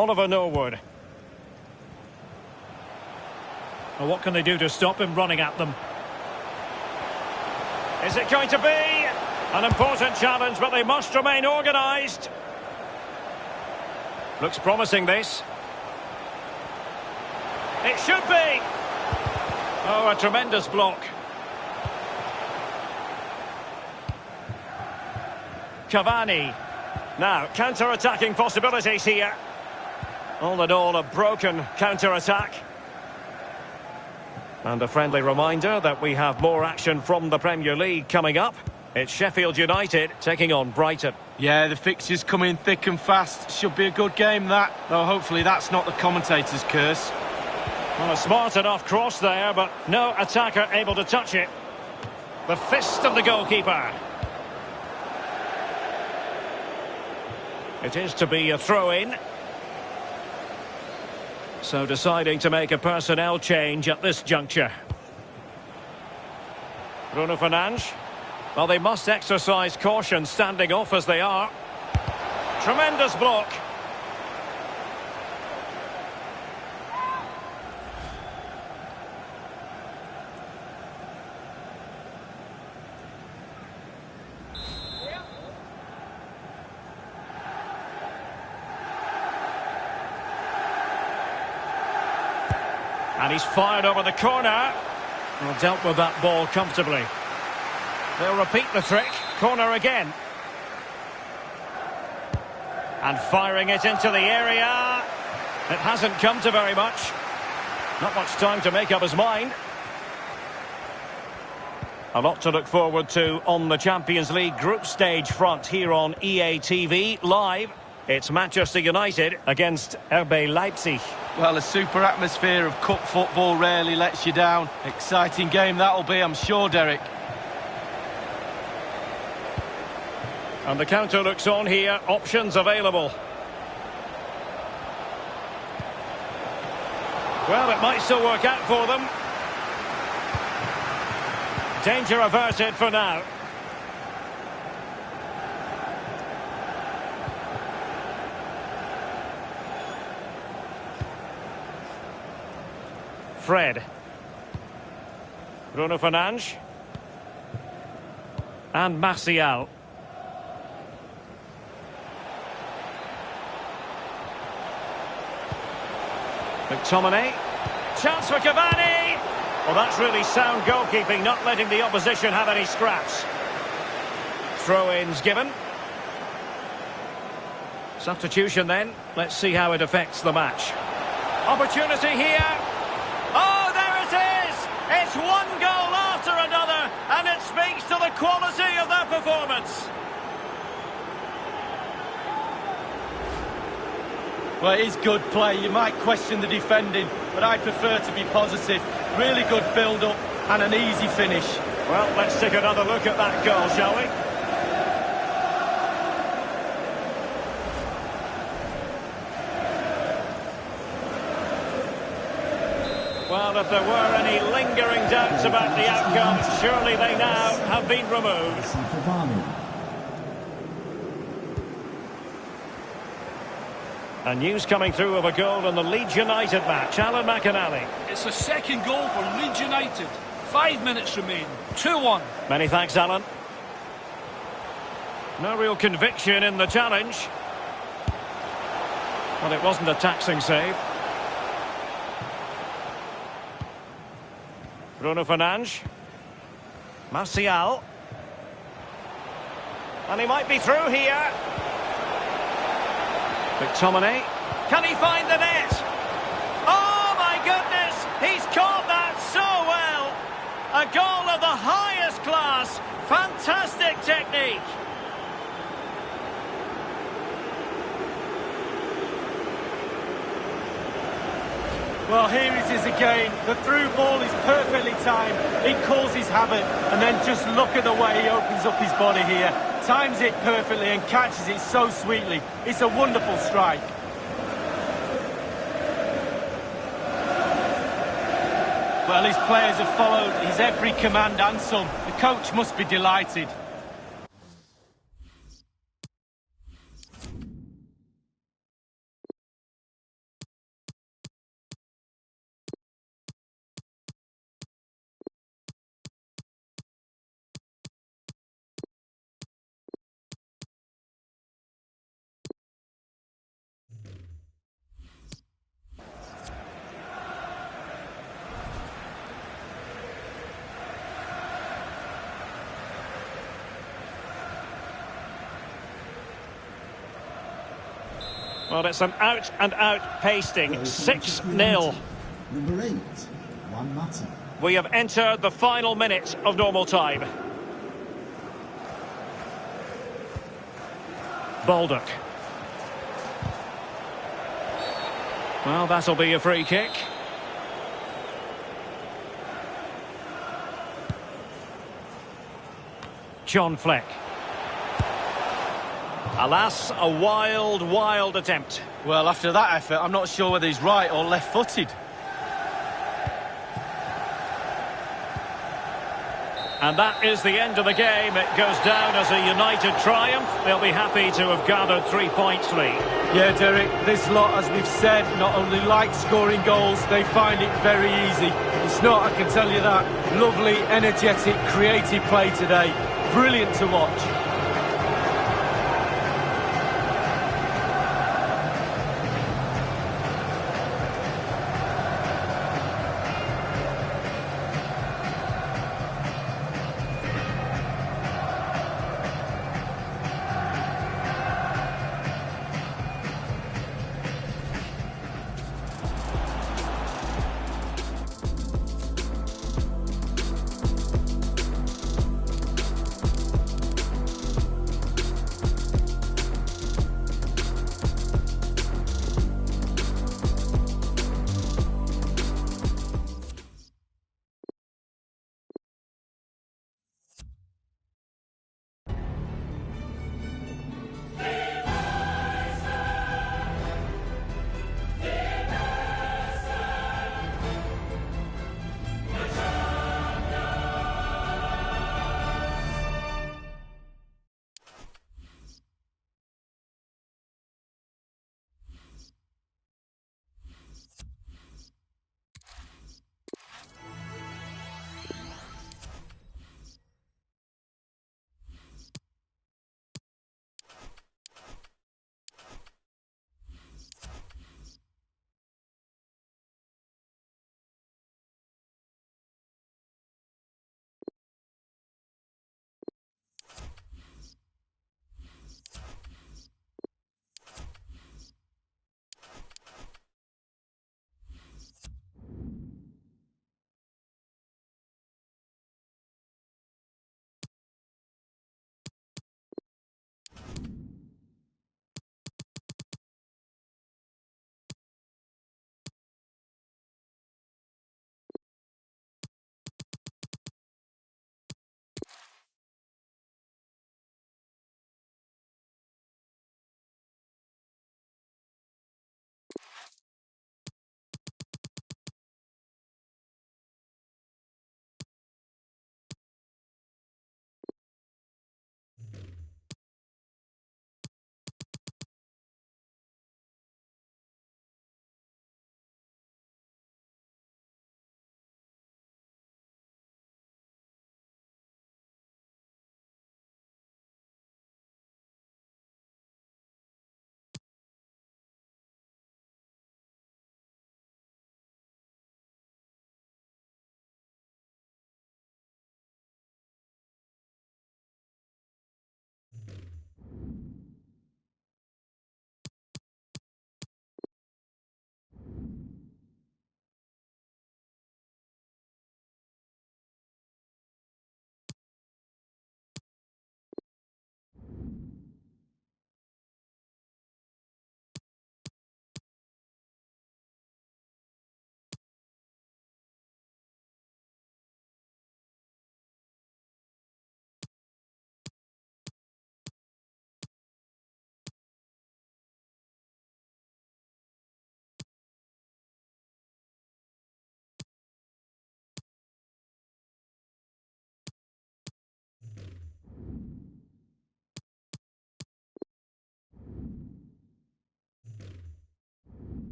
Oliver Norwood. Well, what can they do to stop him running at them? Is it going to be an important challenge, but they must remain organised. Looks promising, this. It should be. Oh, a tremendous block. Cavani. Now, counter-attacking possibilities here. All in all, a broken counter-attack. And a friendly reminder that we have more action from the Premier League coming up. It's Sheffield United taking on Brighton. Yeah, the fixtures come in thick and fast. Should be a good game, that. Though hopefully that's not the commentator's curse. Well, a smart enough cross there, but no attacker able to touch it. The fist of the goalkeeper. It is to be a throw-in. So deciding to make a personnel change at this juncture. Bruno Fernandes. Well, they must exercise caution standing off as they are. Tremendous block. And he's fired over the corner. Well, dealt with that ball comfortably. They'll repeat the trick. Corner again. And firing it into the area. It hasn't come to very much. Not much time to make up his mind. A lot to look forward to on the Champions League group stage front here on EA TV Live. It's Manchester United against RB Leipzig. Well, a super atmosphere of cup football rarely lets you down. Exciting game that'll be, I'm sure, Derek. And the counter looks on here. Options available. Well, it might still work out for them. Danger averted for now. Fred. Bruno Fernandes. And Martial. McTominay. Chance for Cavani. Well, that's really sound goalkeeping, not letting the opposition have any scraps. Throw-ins given. Substitution then. Let's see how it affects the match. Opportunity here. Oh, there it is! It's one goal after another, and it speaks to the quality of their performance. Well, it is good play. You might question the defending, but I prefer to be positive. Really good build-up and an easy finish. Well, let's take another look at that goal, shall we? Well, if there were any lingering doubts about the outcome, surely they now have been removed. And news coming through of a goal in the Leeds United match. Alan McInally. It's a second goal for Leeds United. 5 minutes remain. 2-1. Many thanks, Alan. No real conviction in the challenge. Well, it wasn't a taxing save. Bruno Fernandes. Martial. And he might be through here. McTominay. Can he find the net? Oh, my goodness! He's caught that so well! A goal of the highest class. Fantastic technique. Well, here it is again. The through ball is perfectly timed. It causes havoc, and then just look at the way he opens up his body here. Times it perfectly and catches it so sweetly. It's a wonderful strike. Well, his players have followed his every command and some. The coach must be delighted. Well, it's an out-and-out pasting. 6-0. Number 8, Juan Mata. We have entered the final minute of normal time. Baldock. Well, that'll be a free kick. John Fleck. Alas, a wild, wild attempt. Well, after that effort, I'm not sure whether he's right or left-footed. And that is the end of the game. It goes down as a united triumph. They'll be happy to have gathered 3 points lead. Yeah, Derek, this lot, as we've said, not only like scoring goals, they find it very easy. It's not, I can tell you that. Lovely, energetic, creative play today. Brilliant to watch.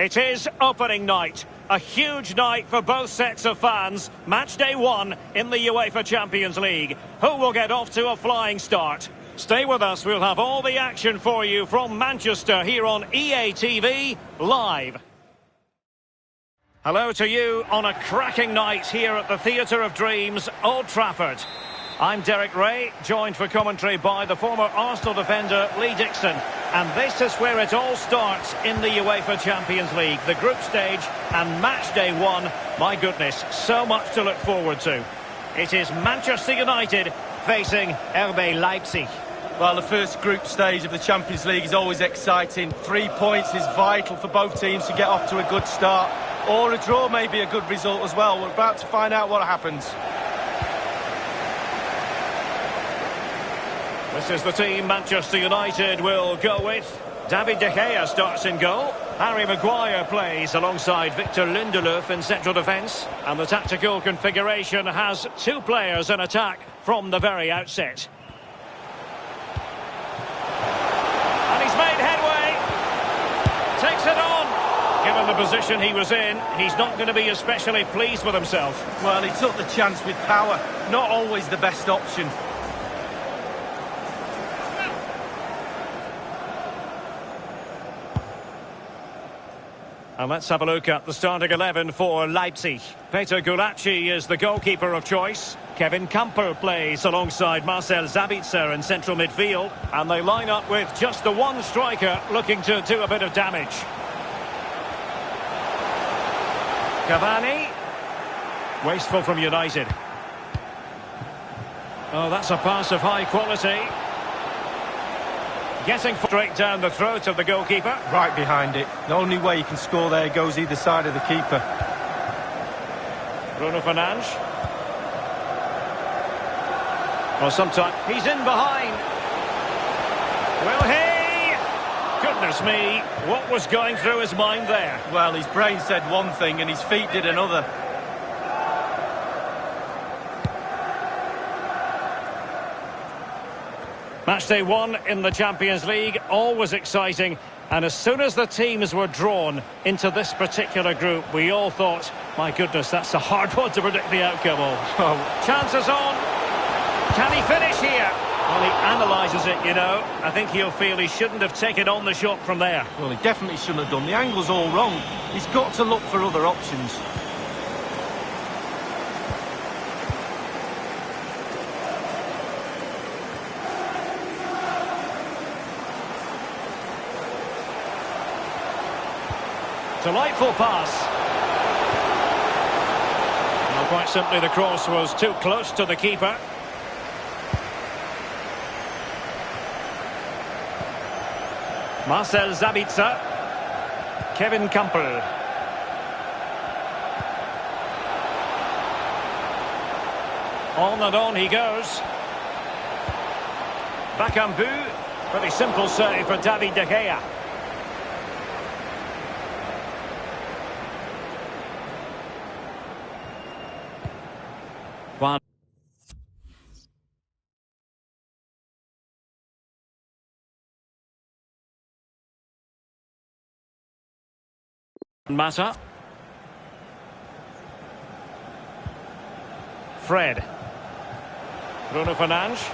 It is opening night. A huge night for both sets of fans. Match day 1 in the UEFA Champions League. Who will get off to a flying start? Stay with us. We'll have all the action for you from Manchester here on EA TV Live. Hello to you on a cracking night here at the Theatre of Dreams, Old Trafford. I'm Derek Ray, joined for commentary by the former Arsenal defender Lee Dixon. And this is where it all starts in the UEFA Champions League. The group stage and match day 1. My goodness, so much to look forward to. It is Manchester United facing RB Leipzig. Well, the first group stage of the Champions League is always exciting. 3 points is vital for both teams to get off to a good start. Or a draw may be a good result as well. We're about to find out what happens. This is the team Manchester United will go with. David De Gea starts in goal. Harry Maguire plays alongside Victor Lindelöf in central defence. And the tactical configuration has 2 players in attack from the very outset. And he's made headway. Takes it on. Given the position he was in, he's not going to be especially pleased with himself. Well, he took the chance with power. Not always the best option. And let's have a look at the starting 11 for Leipzig. Peter Gulacsi is the goalkeeper of choice. Kevin Campbell plays alongside Marcel Sabitzer in central midfield. And they line up with just the one striker looking to do a bit of damage. Cavani. Wasteful from United. Oh, that's a pass of high quality. Getting straight down the throat of the goalkeeper. Right behind it. The only way you can score there goes either side of the keeper. Bruno Fernandes. Well, sometimes he's in behind. Will he? Goodness me, what was going through his mind there? Well, his brain said one thing and his feet did another. Match day 1 in the Champions League, always exciting. And as soon as the teams were drawn into this particular group, we all thought, my goodness, that's a hard one to predict the outcome of. Oh. Chances on. Can he finish here? Well, he analyses it, you know. I think he'll feel he shouldn't have taken on the shot from there. Well, he definitely shouldn't have done. The angle's all wrong. He's got to look for other options. Delightful pass. Well, quite simply, the cross was too close to the keeper. Marcel Sabitzer. Kevin Campbell. On and on he goes. Bakambu. Pretty simple save for David De Gea. Mata. Fred. Bruno Fernandes.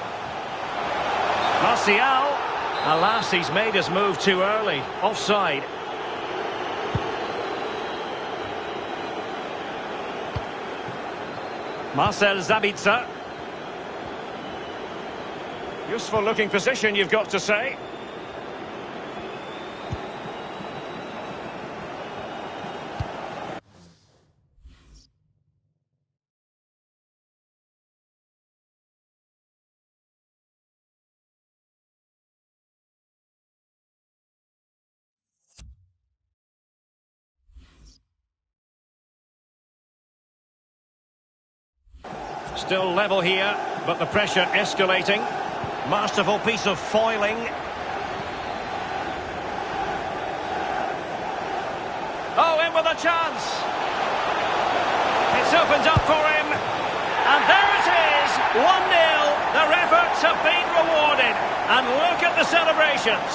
Martial. Alas, he's made his move too early. Offside. Marcel Sabitzer. Useful looking position, you've got to say. Still level here, but the pressure escalating. Masterful piece of foiling. Oh, in with a chance. It's opened up for him. And there it is, 1-0. Their efforts have been rewarded. And look at the celebrations.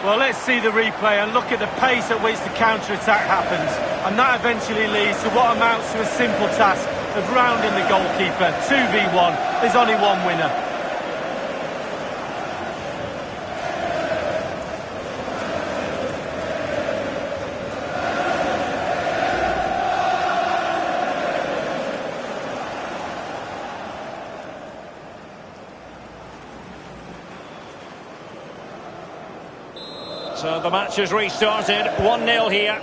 Well, let's see the replay and look at the pace at which the counter-attack happens. And that eventually leads to what amounts to a simple task of rounding the goalkeeper. 2v1. There's only one winner. So the match has restarted, 1-0 here.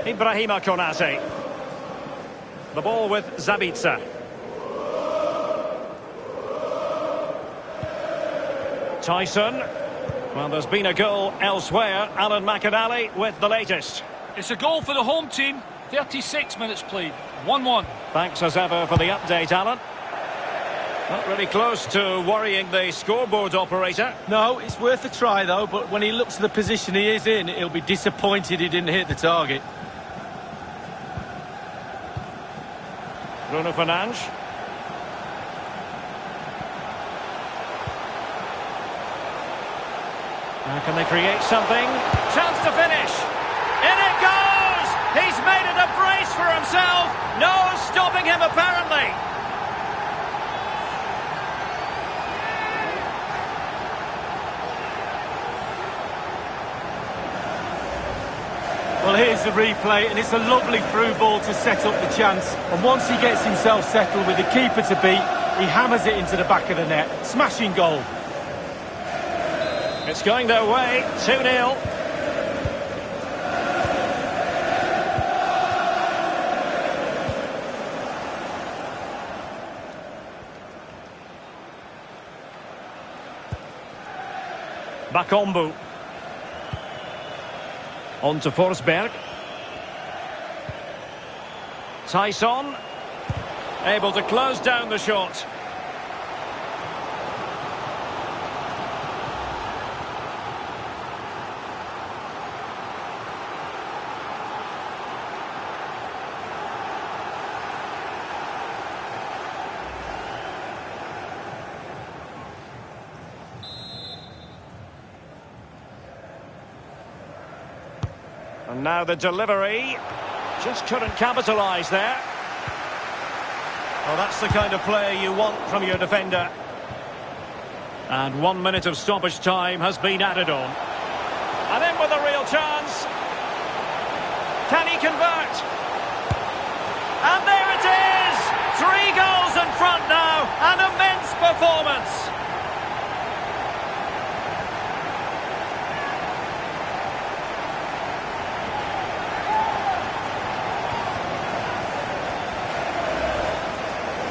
Ibrahima Konate. The ball with Zabitsa. Tyson. Well, there's been a goal elsewhere. Alan McAnally with the latest. It's a goal for the home team. 36 minutes played. 1-1. Thanks as ever for the update, Alan. Not really close to worrying the scoreboard operator. No, it's worth a try though, but when he looks at the position he is in, he'll be disappointed he didn't hit the target. Bruno Fernandes. Now can they create something? Chance to finish. In it goes! He's made it a brace for himself. No stopping him apparently. Well, here's the replay, and it's a lovely through ball to set up the chance. And once he gets himself settled with the keeper to beat, he hammers it into the back of the net. Smashing goal. It's going their way, 2-0. Bakombu. On to Forsberg. Tyson. Able to close down the shot. And now the delivery. Just couldn't capitalise there. Well, that's the kind of play you want from your defender. And 1 minute of stoppage time has been added on. And in with a real chance. Can he convert? And there it is! 3 goals in front now. An immense performance.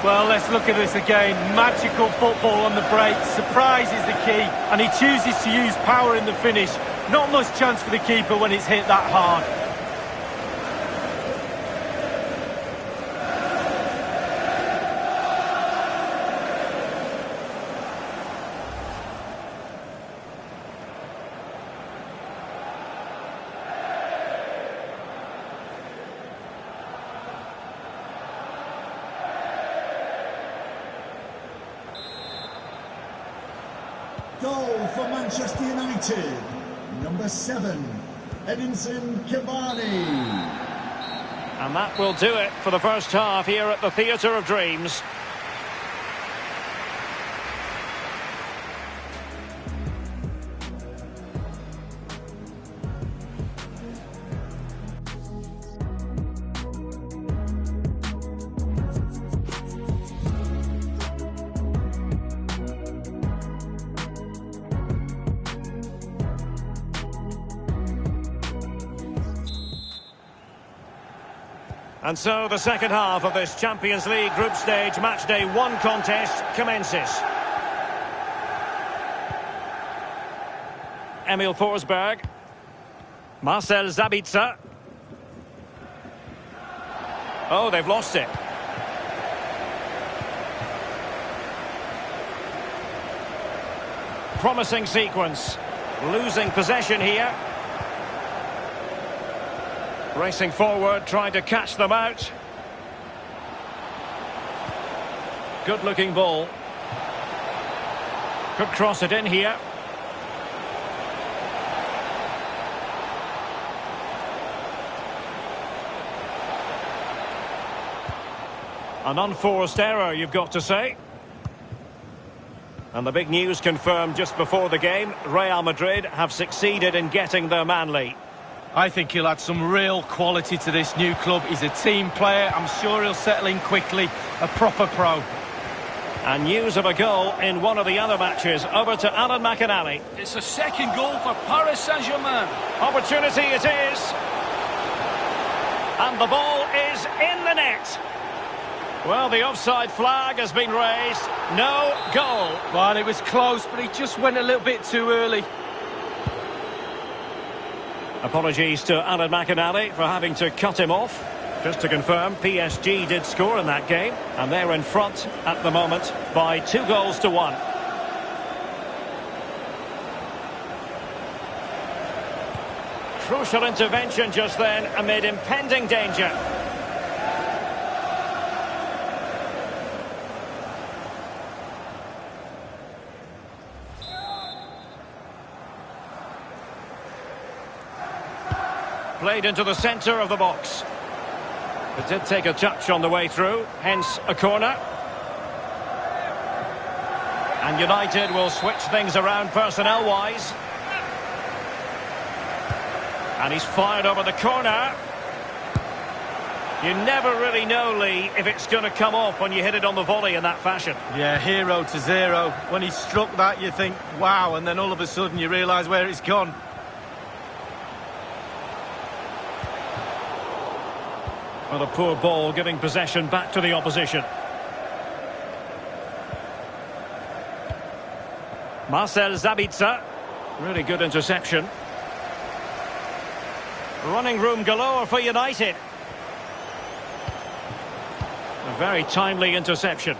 Well, let's look at this again. Magical football on the break. Surprise is the key, and he chooses to use power in the finish. Not much chance for the keeper when it's hit that hard. Goal for Manchester United, number 7, Edinson Cavani. And that will do it for the first half here at the Theatre of Dreams. And so the second half of this Champions League group stage match day 1 contest commences. Emil Forsberg. Marcel Sabitzer. Oh, they've lost it. Promising sequence. Losing possession here. Racing forward, trying to catch them out. Good looking ball. Could cross it in here. An unforced error, you've got to say. And the big news confirmed just before the game, Real Madrid have succeeded in getting their man lead. I think he'll add some real quality to this new club. He's a team player. I'm sure he'll settle in quickly. A proper pro. And news of a goal in one of the other matches. Over to Alan McInally. It's a second goal for Paris Saint-Germain. Opportunity it is. And the ball is in the net. Well, the offside flag has been raised. No goal. Well, it was close, but he just went a little bit too early. Apologies to Alan McInally for having to cut him off. Just to confirm, PSG did score in that game, and they're in front at the moment by 2-1. Crucial intervention just then amid impending danger. Played into the centre of the box. It did take a touch on the way through, hence a corner. And United will switch things around personnel-wise. And he's fired over the corner. You never really know, Lee, if it's going to come off when you hit it on the volley in that fashion. Yeah, 0-0. When he struck that, you think, wow, and then all of a sudden you realise where it's gone. Well, a poor ball giving possession back to the opposition. Marcel Sabitzer. Really good interception. Running room galore for United. A very timely interception.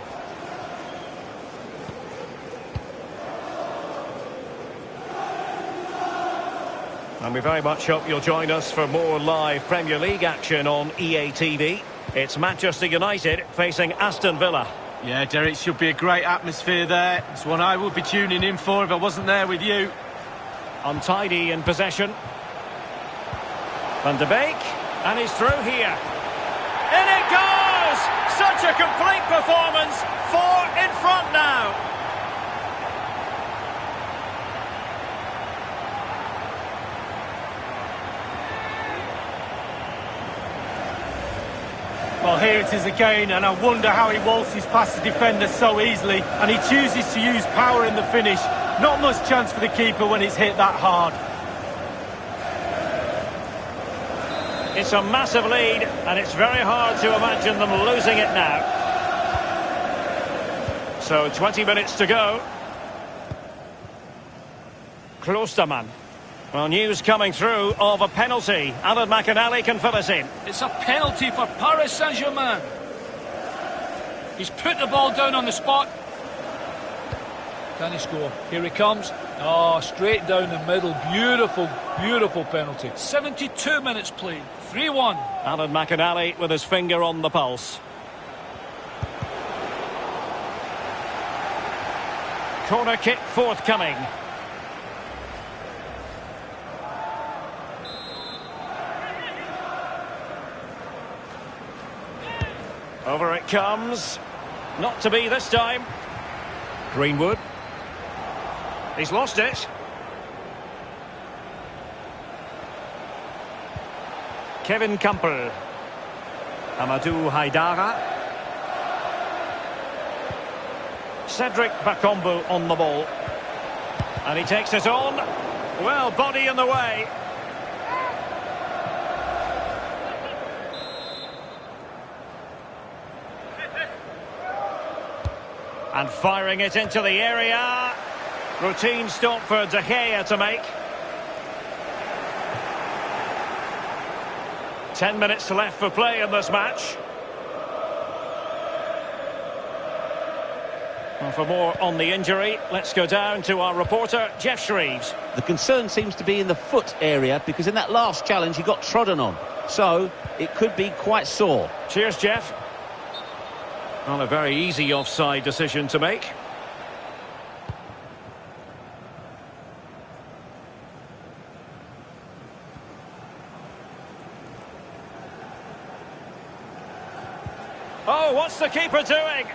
And we very much hope you'll join us for more live Premier League action on EA TV. It's Manchester United facing Aston Villa. Yeah, Derek, should be a great atmosphere there. It's one I would be tuning in for if I wasn't there with you. Untidy in possession. Van de Beek, and he's through here. In it goes! Such a complete performance. 4 in front now. Well, here it is again, and I wonder how he waltzes past the defender so easily, and he chooses to use power in the finish. Not much chance for the keeper when it's hit that hard. It's a massive lead, and it's very hard to imagine them losing it now. So 20 minutes to go. Klosterman. Well, news coming through of a penalty. Alan McInally can fill us in. It's a penalty for Paris Saint-Germain. He's put the ball down on the spot. Can he score? Here he comes. Oh, straight down the middle. Beautiful, beautiful penalty. 72 minutes played. 3-1. Alan McInally with his finger on the pulse. Corner kick forthcoming. Over it comes. Not to be this time. Greenwood. He's lost it. Kevin Campbell. Amadou Haidara. Cedric Bakambu on the ball. And he takes it on. Well, body in the way. And firing it into the area. Routine stop for De Gea to make. 10 minutes left for play in this match. Well, for more on the injury, let's go down to our reporter, Jeff Shreves. The concern seems to be in the foot area, because in that last challenge he got trodden on. So it could be quite sore. Cheers, Jeff. Well, a very easy offside decision to make. Oh, what's the keeper doing?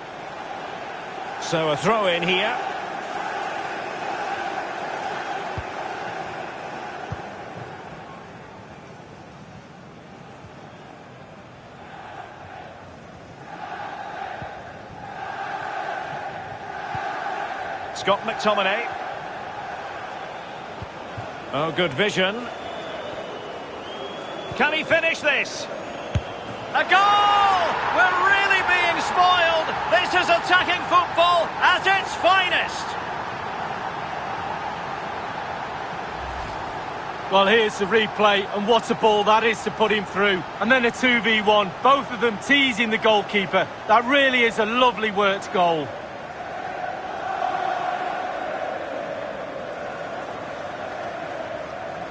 So a throw in here. Scott McTominay. Oh, good vision. Can he finish this? A goal! We're really being spoiled. This is attacking football at its finest. Well, here's the replay, and what a ball that is to put him through. And then a 2v1, both of them teasing the goalkeeper. That really is a lovely worked goal.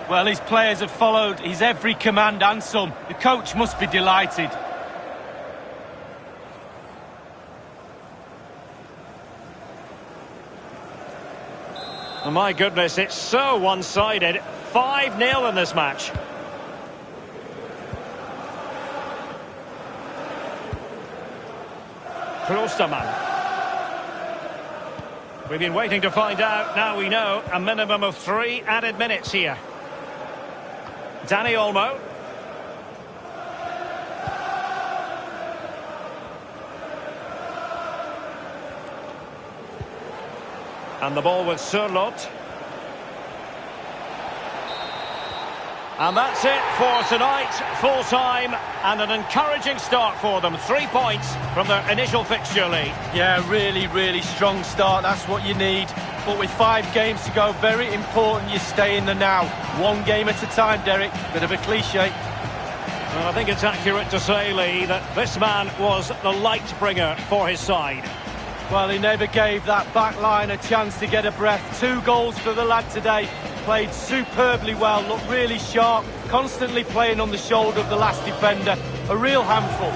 Well, his players have followed his every command and some. The coach must be delighted. Oh, my goodness, it's so one-sided. 5-0 in this match. Klostermann. We've been waiting to find out. Now we know a minimum of 3 added minutes here. Danny Olmo. And the ball with Sørloth. And that's it for tonight. Full time and an encouraging start for them. 3 points from their initial fixture lead. Yeah, really strong start. That's what you need. But with 5 games to go, very important you stay in the now. 1 game at a time, Derek. Bit of a cliche. Well, I think it's accurate to say, Lee, that this man was the light bringer for his side. Well, he never gave that back line a chance to get a breath. 2 goals for the lad today. Played superbly well, looked really sharp, constantly playing on the shoulder of the last defender. A real handful.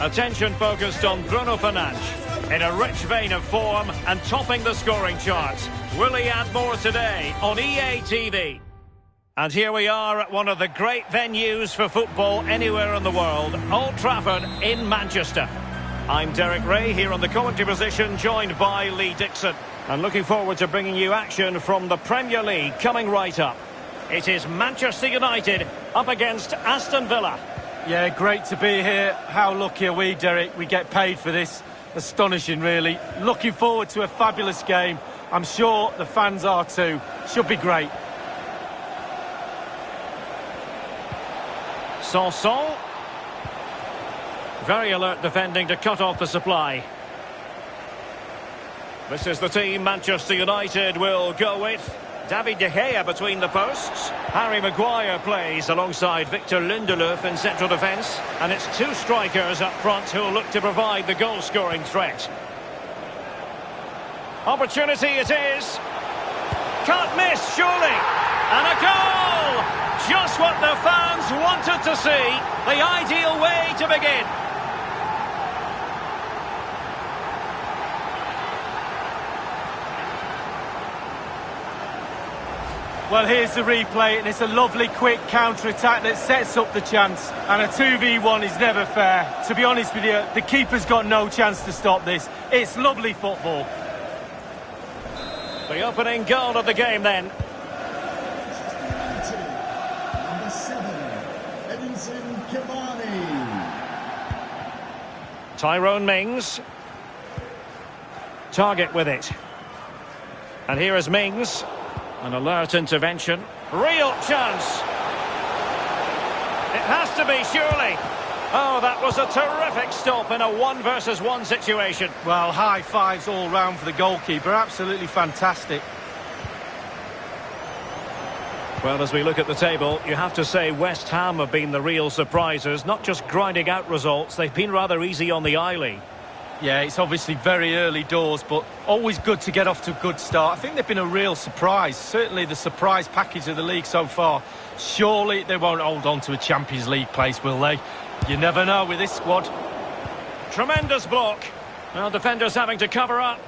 Attention focused on Bruno Fernandes. In a rich vein of form and topping the scoring charts. Will he add more today on EA TV? And here we are at one of the great venues for football anywhere in the world. Old Trafford in Manchester. I'm Derek Ray here on the commentary position, joined by Lee Dixon. And looking forward to bringing you action from the Premier League coming right up. It is Manchester United up against Aston Villa. Yeah, great to be here. How lucky are we, Derek? We get paid for this. Astonishing, really. Looking forward to a fabulous game. I'm sure the fans are too. Should be great. Sanson. Very alert defending to cut off the supply. This is the team Manchester United will go with. David De Gea between the posts. Harry Maguire plays alongside Victor Lindelöf in central defence. And it's two strikers up front who will look to provide the goal-scoring threat. Opportunity it is. Can't miss, surely. And a goal! Just what the fans wanted to see. The ideal way to begin. Well, here's the replay, and it's a lovely quick counter-attack that sets up the chance. And a 2v1 is never fair. To be honest with you, the keeper's got no chance to stop this. It's lovely football. The opening goal of the game then. Number 7, Edinson Cavani. Tyrone Mings. Target with it. And here is Mings. An alert intervention. Real chance. It has to be, surely. Oh, that was a terrific stop in a 1-versus-1 situation. Well, high fives all round for the goalkeeper. Absolutely fantastic. Well, as we look at the table, you have to say West Ham have been the real surprises. Not just grinding out results, they've been rather easy on the eye. Yeah, it's obviously very early doors, but always good to get off to a good start. I think they've been a real surprise. Certainly the surprise package of the league so far. Surely they won't hold on to a Champions League place, will they? You never know with this squad. Tremendous block. Well, defenders having to cover up.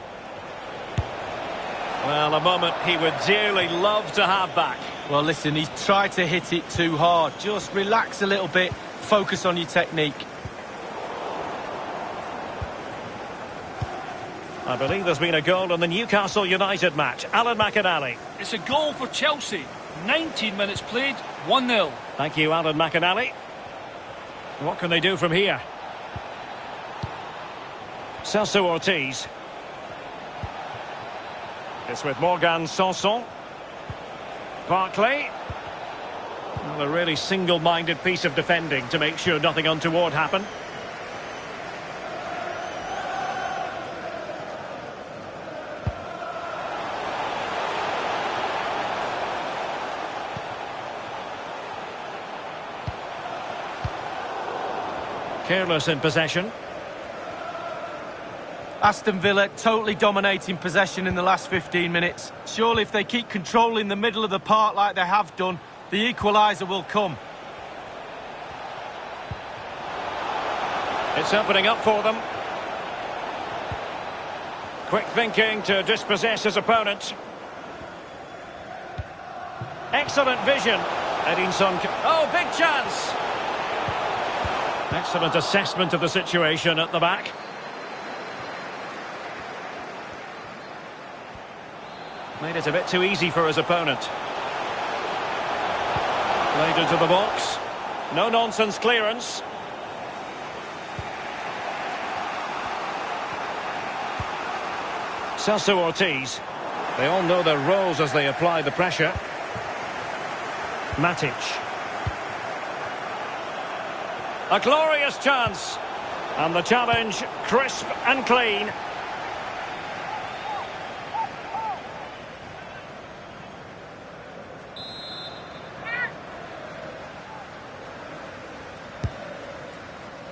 Well, a moment he would dearly love to have back. Well, listen, he's tried to hit it too hard. Just relax a little bit. Focus on your technique. I believe there's been a goal in the Newcastle United match. Alan McInally. It's a goal for Chelsea. 19 minutes played, 1-0. Thank you, Alan McInally. What can they do from here? Celso Ortiz. It's with Morgan Sanson. Barkley. Well, a really single-minded piece of defending to make sure nothing untoward happened. Careless in possession. Aston Villa totally dominating possession in the last 15 minutes. Surely if they keep controlling the middle of the park like they have done, the equaliser will come. It's opening up for them. Quick thinking to dispossess his opponent. Excellent vision. Edinson. Oh, big chance. Excellent assessment of the situation at the back. Made it a bit too easy for his opponent. Played into the box. No-nonsense clearance. Celso Ortiz. They all know their roles as they apply the pressure. Matic. A glorious chance. And the challenge, crisp and clean.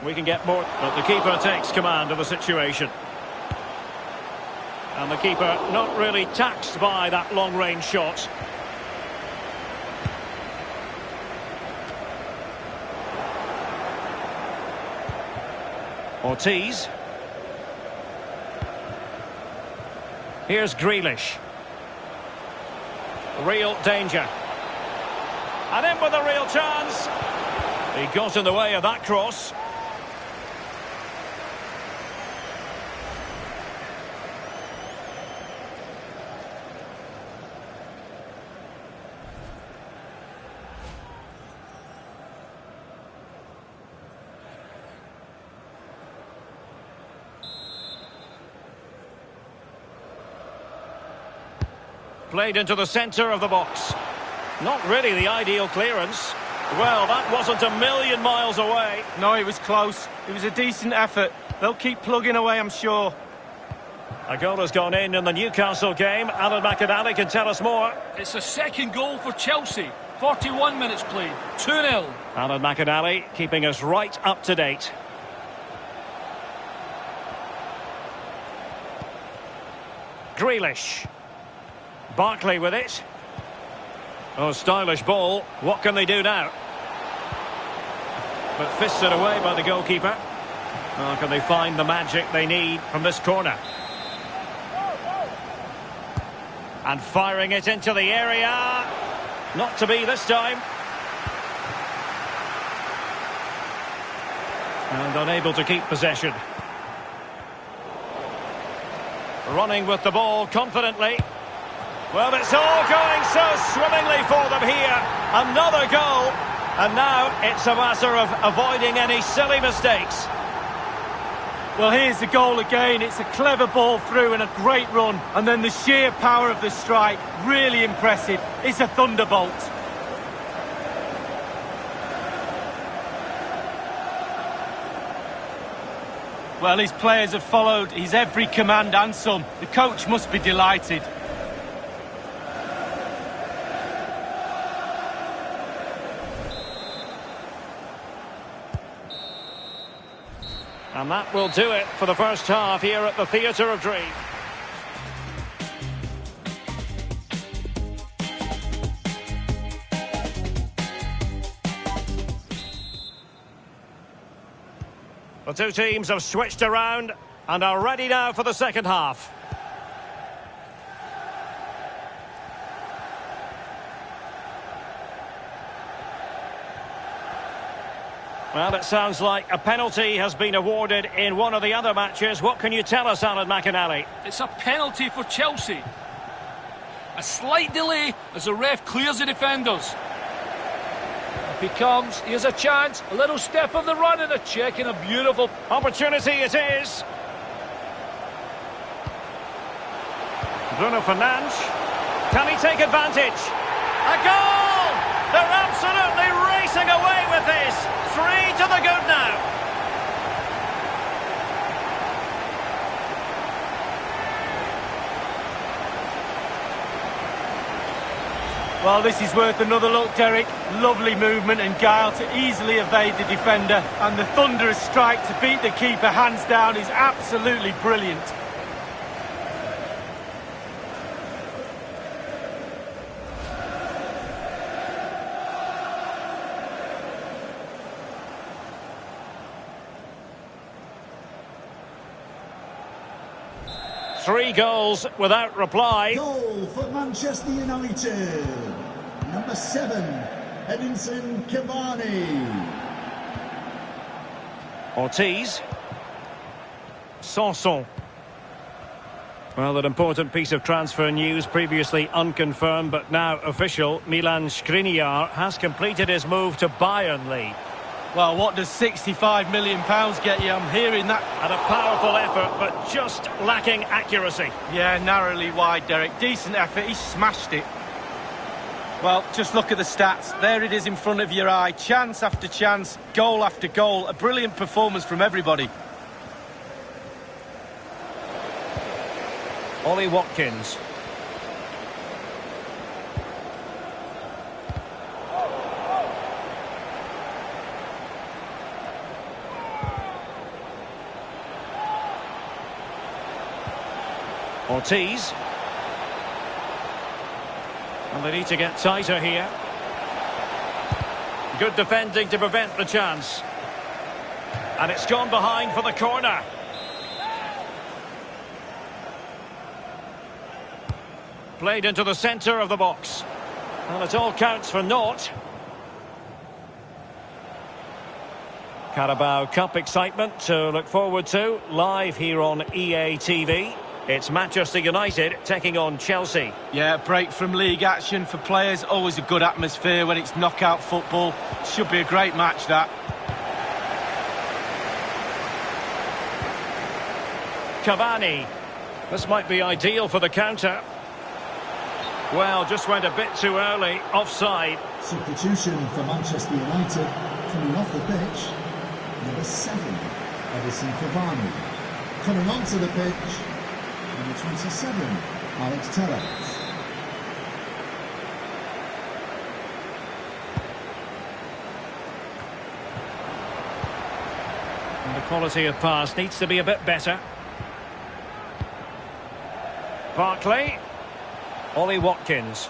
We can get more, but the keeper takes command of the situation. And the keeper not really taxed by that long-range shot. Ortiz. Here's Grealish. Real danger. And in with a real chance. He got in the way of that cross. Played into the centre of the box. Not really the ideal clearance. Well, that wasn't a million miles away. No, it was close. It was a decent effort. They'll keep plugging away, I'm sure. A goal has gone in the Newcastle game. Alan McInally can tell us more. It's a second goal for Chelsea. 41 minutes played. 2-0. Alan McInally keeping us right up to date. Grealish. Barkley with it. Oh, stylish ball. What can they do now? But fisted away by the goalkeeper. Oh, can they find the magic they need from this corner? And firing it into the area. Not to be this time. And unable to keep possession. Running with the ball confidently. Well, it's all going so swimmingly for them here. Another goal. And now it's a matter of avoiding any silly mistakes. Well, here's the goal again. It's a clever ball through and a great run. And then the sheer power of the strike. Really impressive. It's a thunderbolt. Well, his players have followed his every command and some. The coach must be delighted. And that will do it for the first half here at the Theatre of Dreams. The two teams have switched around and are ready now for the second half. Well, it sounds like a penalty has been awarded in one of the other matches. What can you tell us, Alan McInally? It's a penalty for Chelsea. A slight delay as the ref clears the defenders. Up he comes, here's a chance, a little step of the run and a check and a beautiful Opportunity it is. Bruno Fernandes. Can he take advantage? A goal! They're absolutely racing away with this. 3 to the good now. Well, this is worth another look, Derek. Lovely movement and guile to easily evade the defender. And the thunderous strike to beat the keeper hands down is absolutely brilliant. 3 goals without reply. Goal for Manchester United. Number 7, Edinson Cavani. Ortiz. Sanson. Well, an important piece of transfer news, previously unconfirmed but now official. Milan Skriniar has completed his move to Bayern League. Well, what does £65 million get you? I'm hearing that. And a powerful effort, but just lacking accuracy. Yeah, narrowly wide, Derek. Decent effort, he smashed it. Well, just look at the stats. There it is in front of your eye. Chance after chance, goal after goal. A brilliant performance from everybody. Ollie Watkins. Ortiz. And they need to get tighter here. Good defending to prevent the chance. And it's gone behind for the corner. Played into the centre of the box. And it all counts for naught. Carabao Cup excitement to look forward to live here on EA TV. It's Manchester United taking on Chelsea. Yeah, break from league action for players. Always a good atmosphere when it's knockout football. Should be a great match, that. Cavani. This might be ideal for the counter. Well, just went a bit too early. Offside. Substitution for Manchester United. Coming off the pitch, number 7, Edinson Cavani. Coming onto the pitch, number 27, Alex Telles. And the quality of pass needs to be a bit better. Barkley. Ollie Watkins.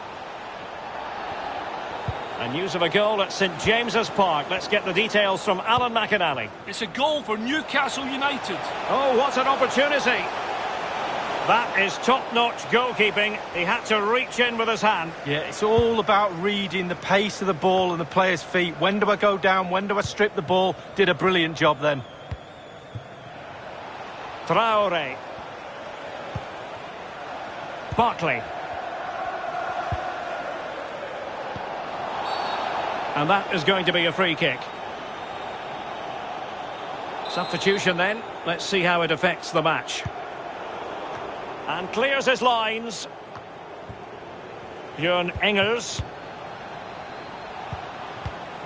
And news of a goal at St James's Park. Let's get the details from Alan McInally. It's a goal for Newcastle United. Oh, what an opportunity. That is top-notch goalkeeping. He had to reach in with his hand. Yeah, it's all about reading the pace of the ball and the player's feet. When do I go down? When do I strip the ball? Did a brilliant job then. Traore. Barkley. And that is going to be a free kick. Substitution then. Let's see how it affects the match. And clears his lines. Björn Engels.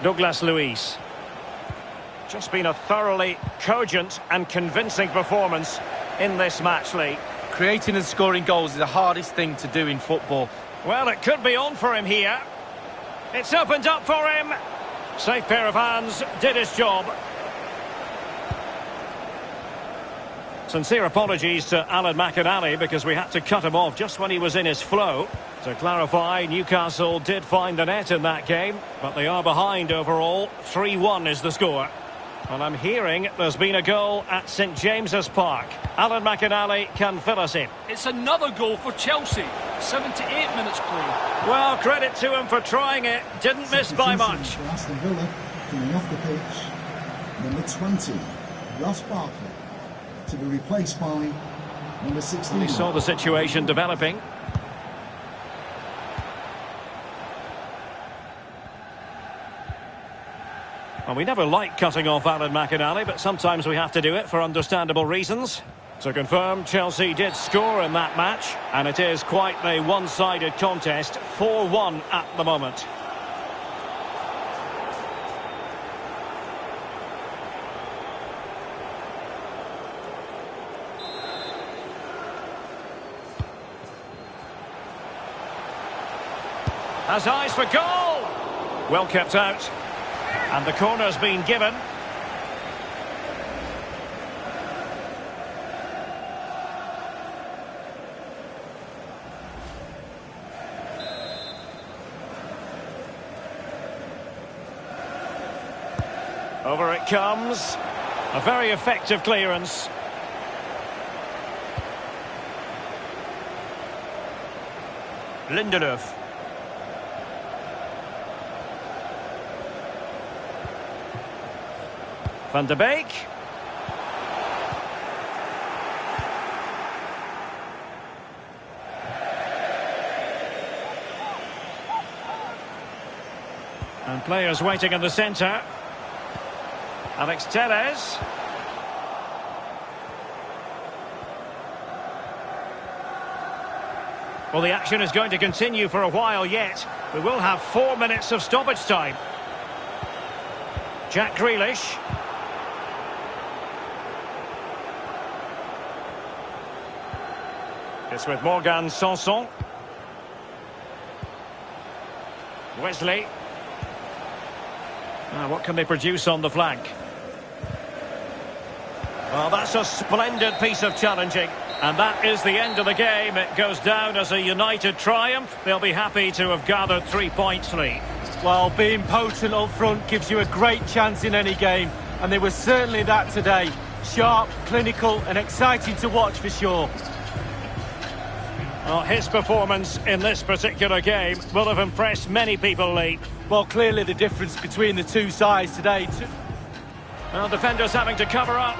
Douglas Luiz. Just been a thoroughly cogent and convincing performance in this match, Lee. Creating and scoring goals is the hardest thing to do in football. Well, it could be on for him here. It's opened up for him. Safe pair of hands, did his job. Sincere apologies to Alan McInally because we had to cut him off just when he was in his flow. To clarify, Newcastle did find the net in that game, but they are behind overall. 3-1 is the score. And I'm hearing there's been a goal at St James's Park. Alan McInally can fill us in. It's another goal for Chelsea. 78 minutes played. Well, credit to him for trying it. Didn't miss by much. For Aston Villa, coming off the pitch, number 20, Ross Barkley, to be replaced by number 16. He saw the situation developing. Well, we never like cutting off Alan McInally, but sometimes we have to do it for understandable reasons. To confirm, Chelsea did score in that match, and it is quite a one-sided contest, 4-1 at the moment. Has eyes for goal! Well kept out. And the corner's been given. Over it comes. A very effective clearance. Lindelöf. Van de Beek. And players waiting in the centre. Alex Telles. Well, the action is going to continue for a while yet. We will have 4 minutes of stoppage time. Jack Grealish. It's with Morgan Sanson. Wesley. What can they produce on the flank? Well, that's a splendid piece of challenging. And that is the end of the game. It goes down as a united triumph. They'll be happy to have gathered 3 points, Lee. Well, being potent up front gives you a great chance in any game. And they were certainly that today. Sharp, clinical and exciting to watch for sure. Well, his performance in this particular game will have impressed many people, Lee. Well, clearly the difference between the two sides today. Well, defenders having to cover up.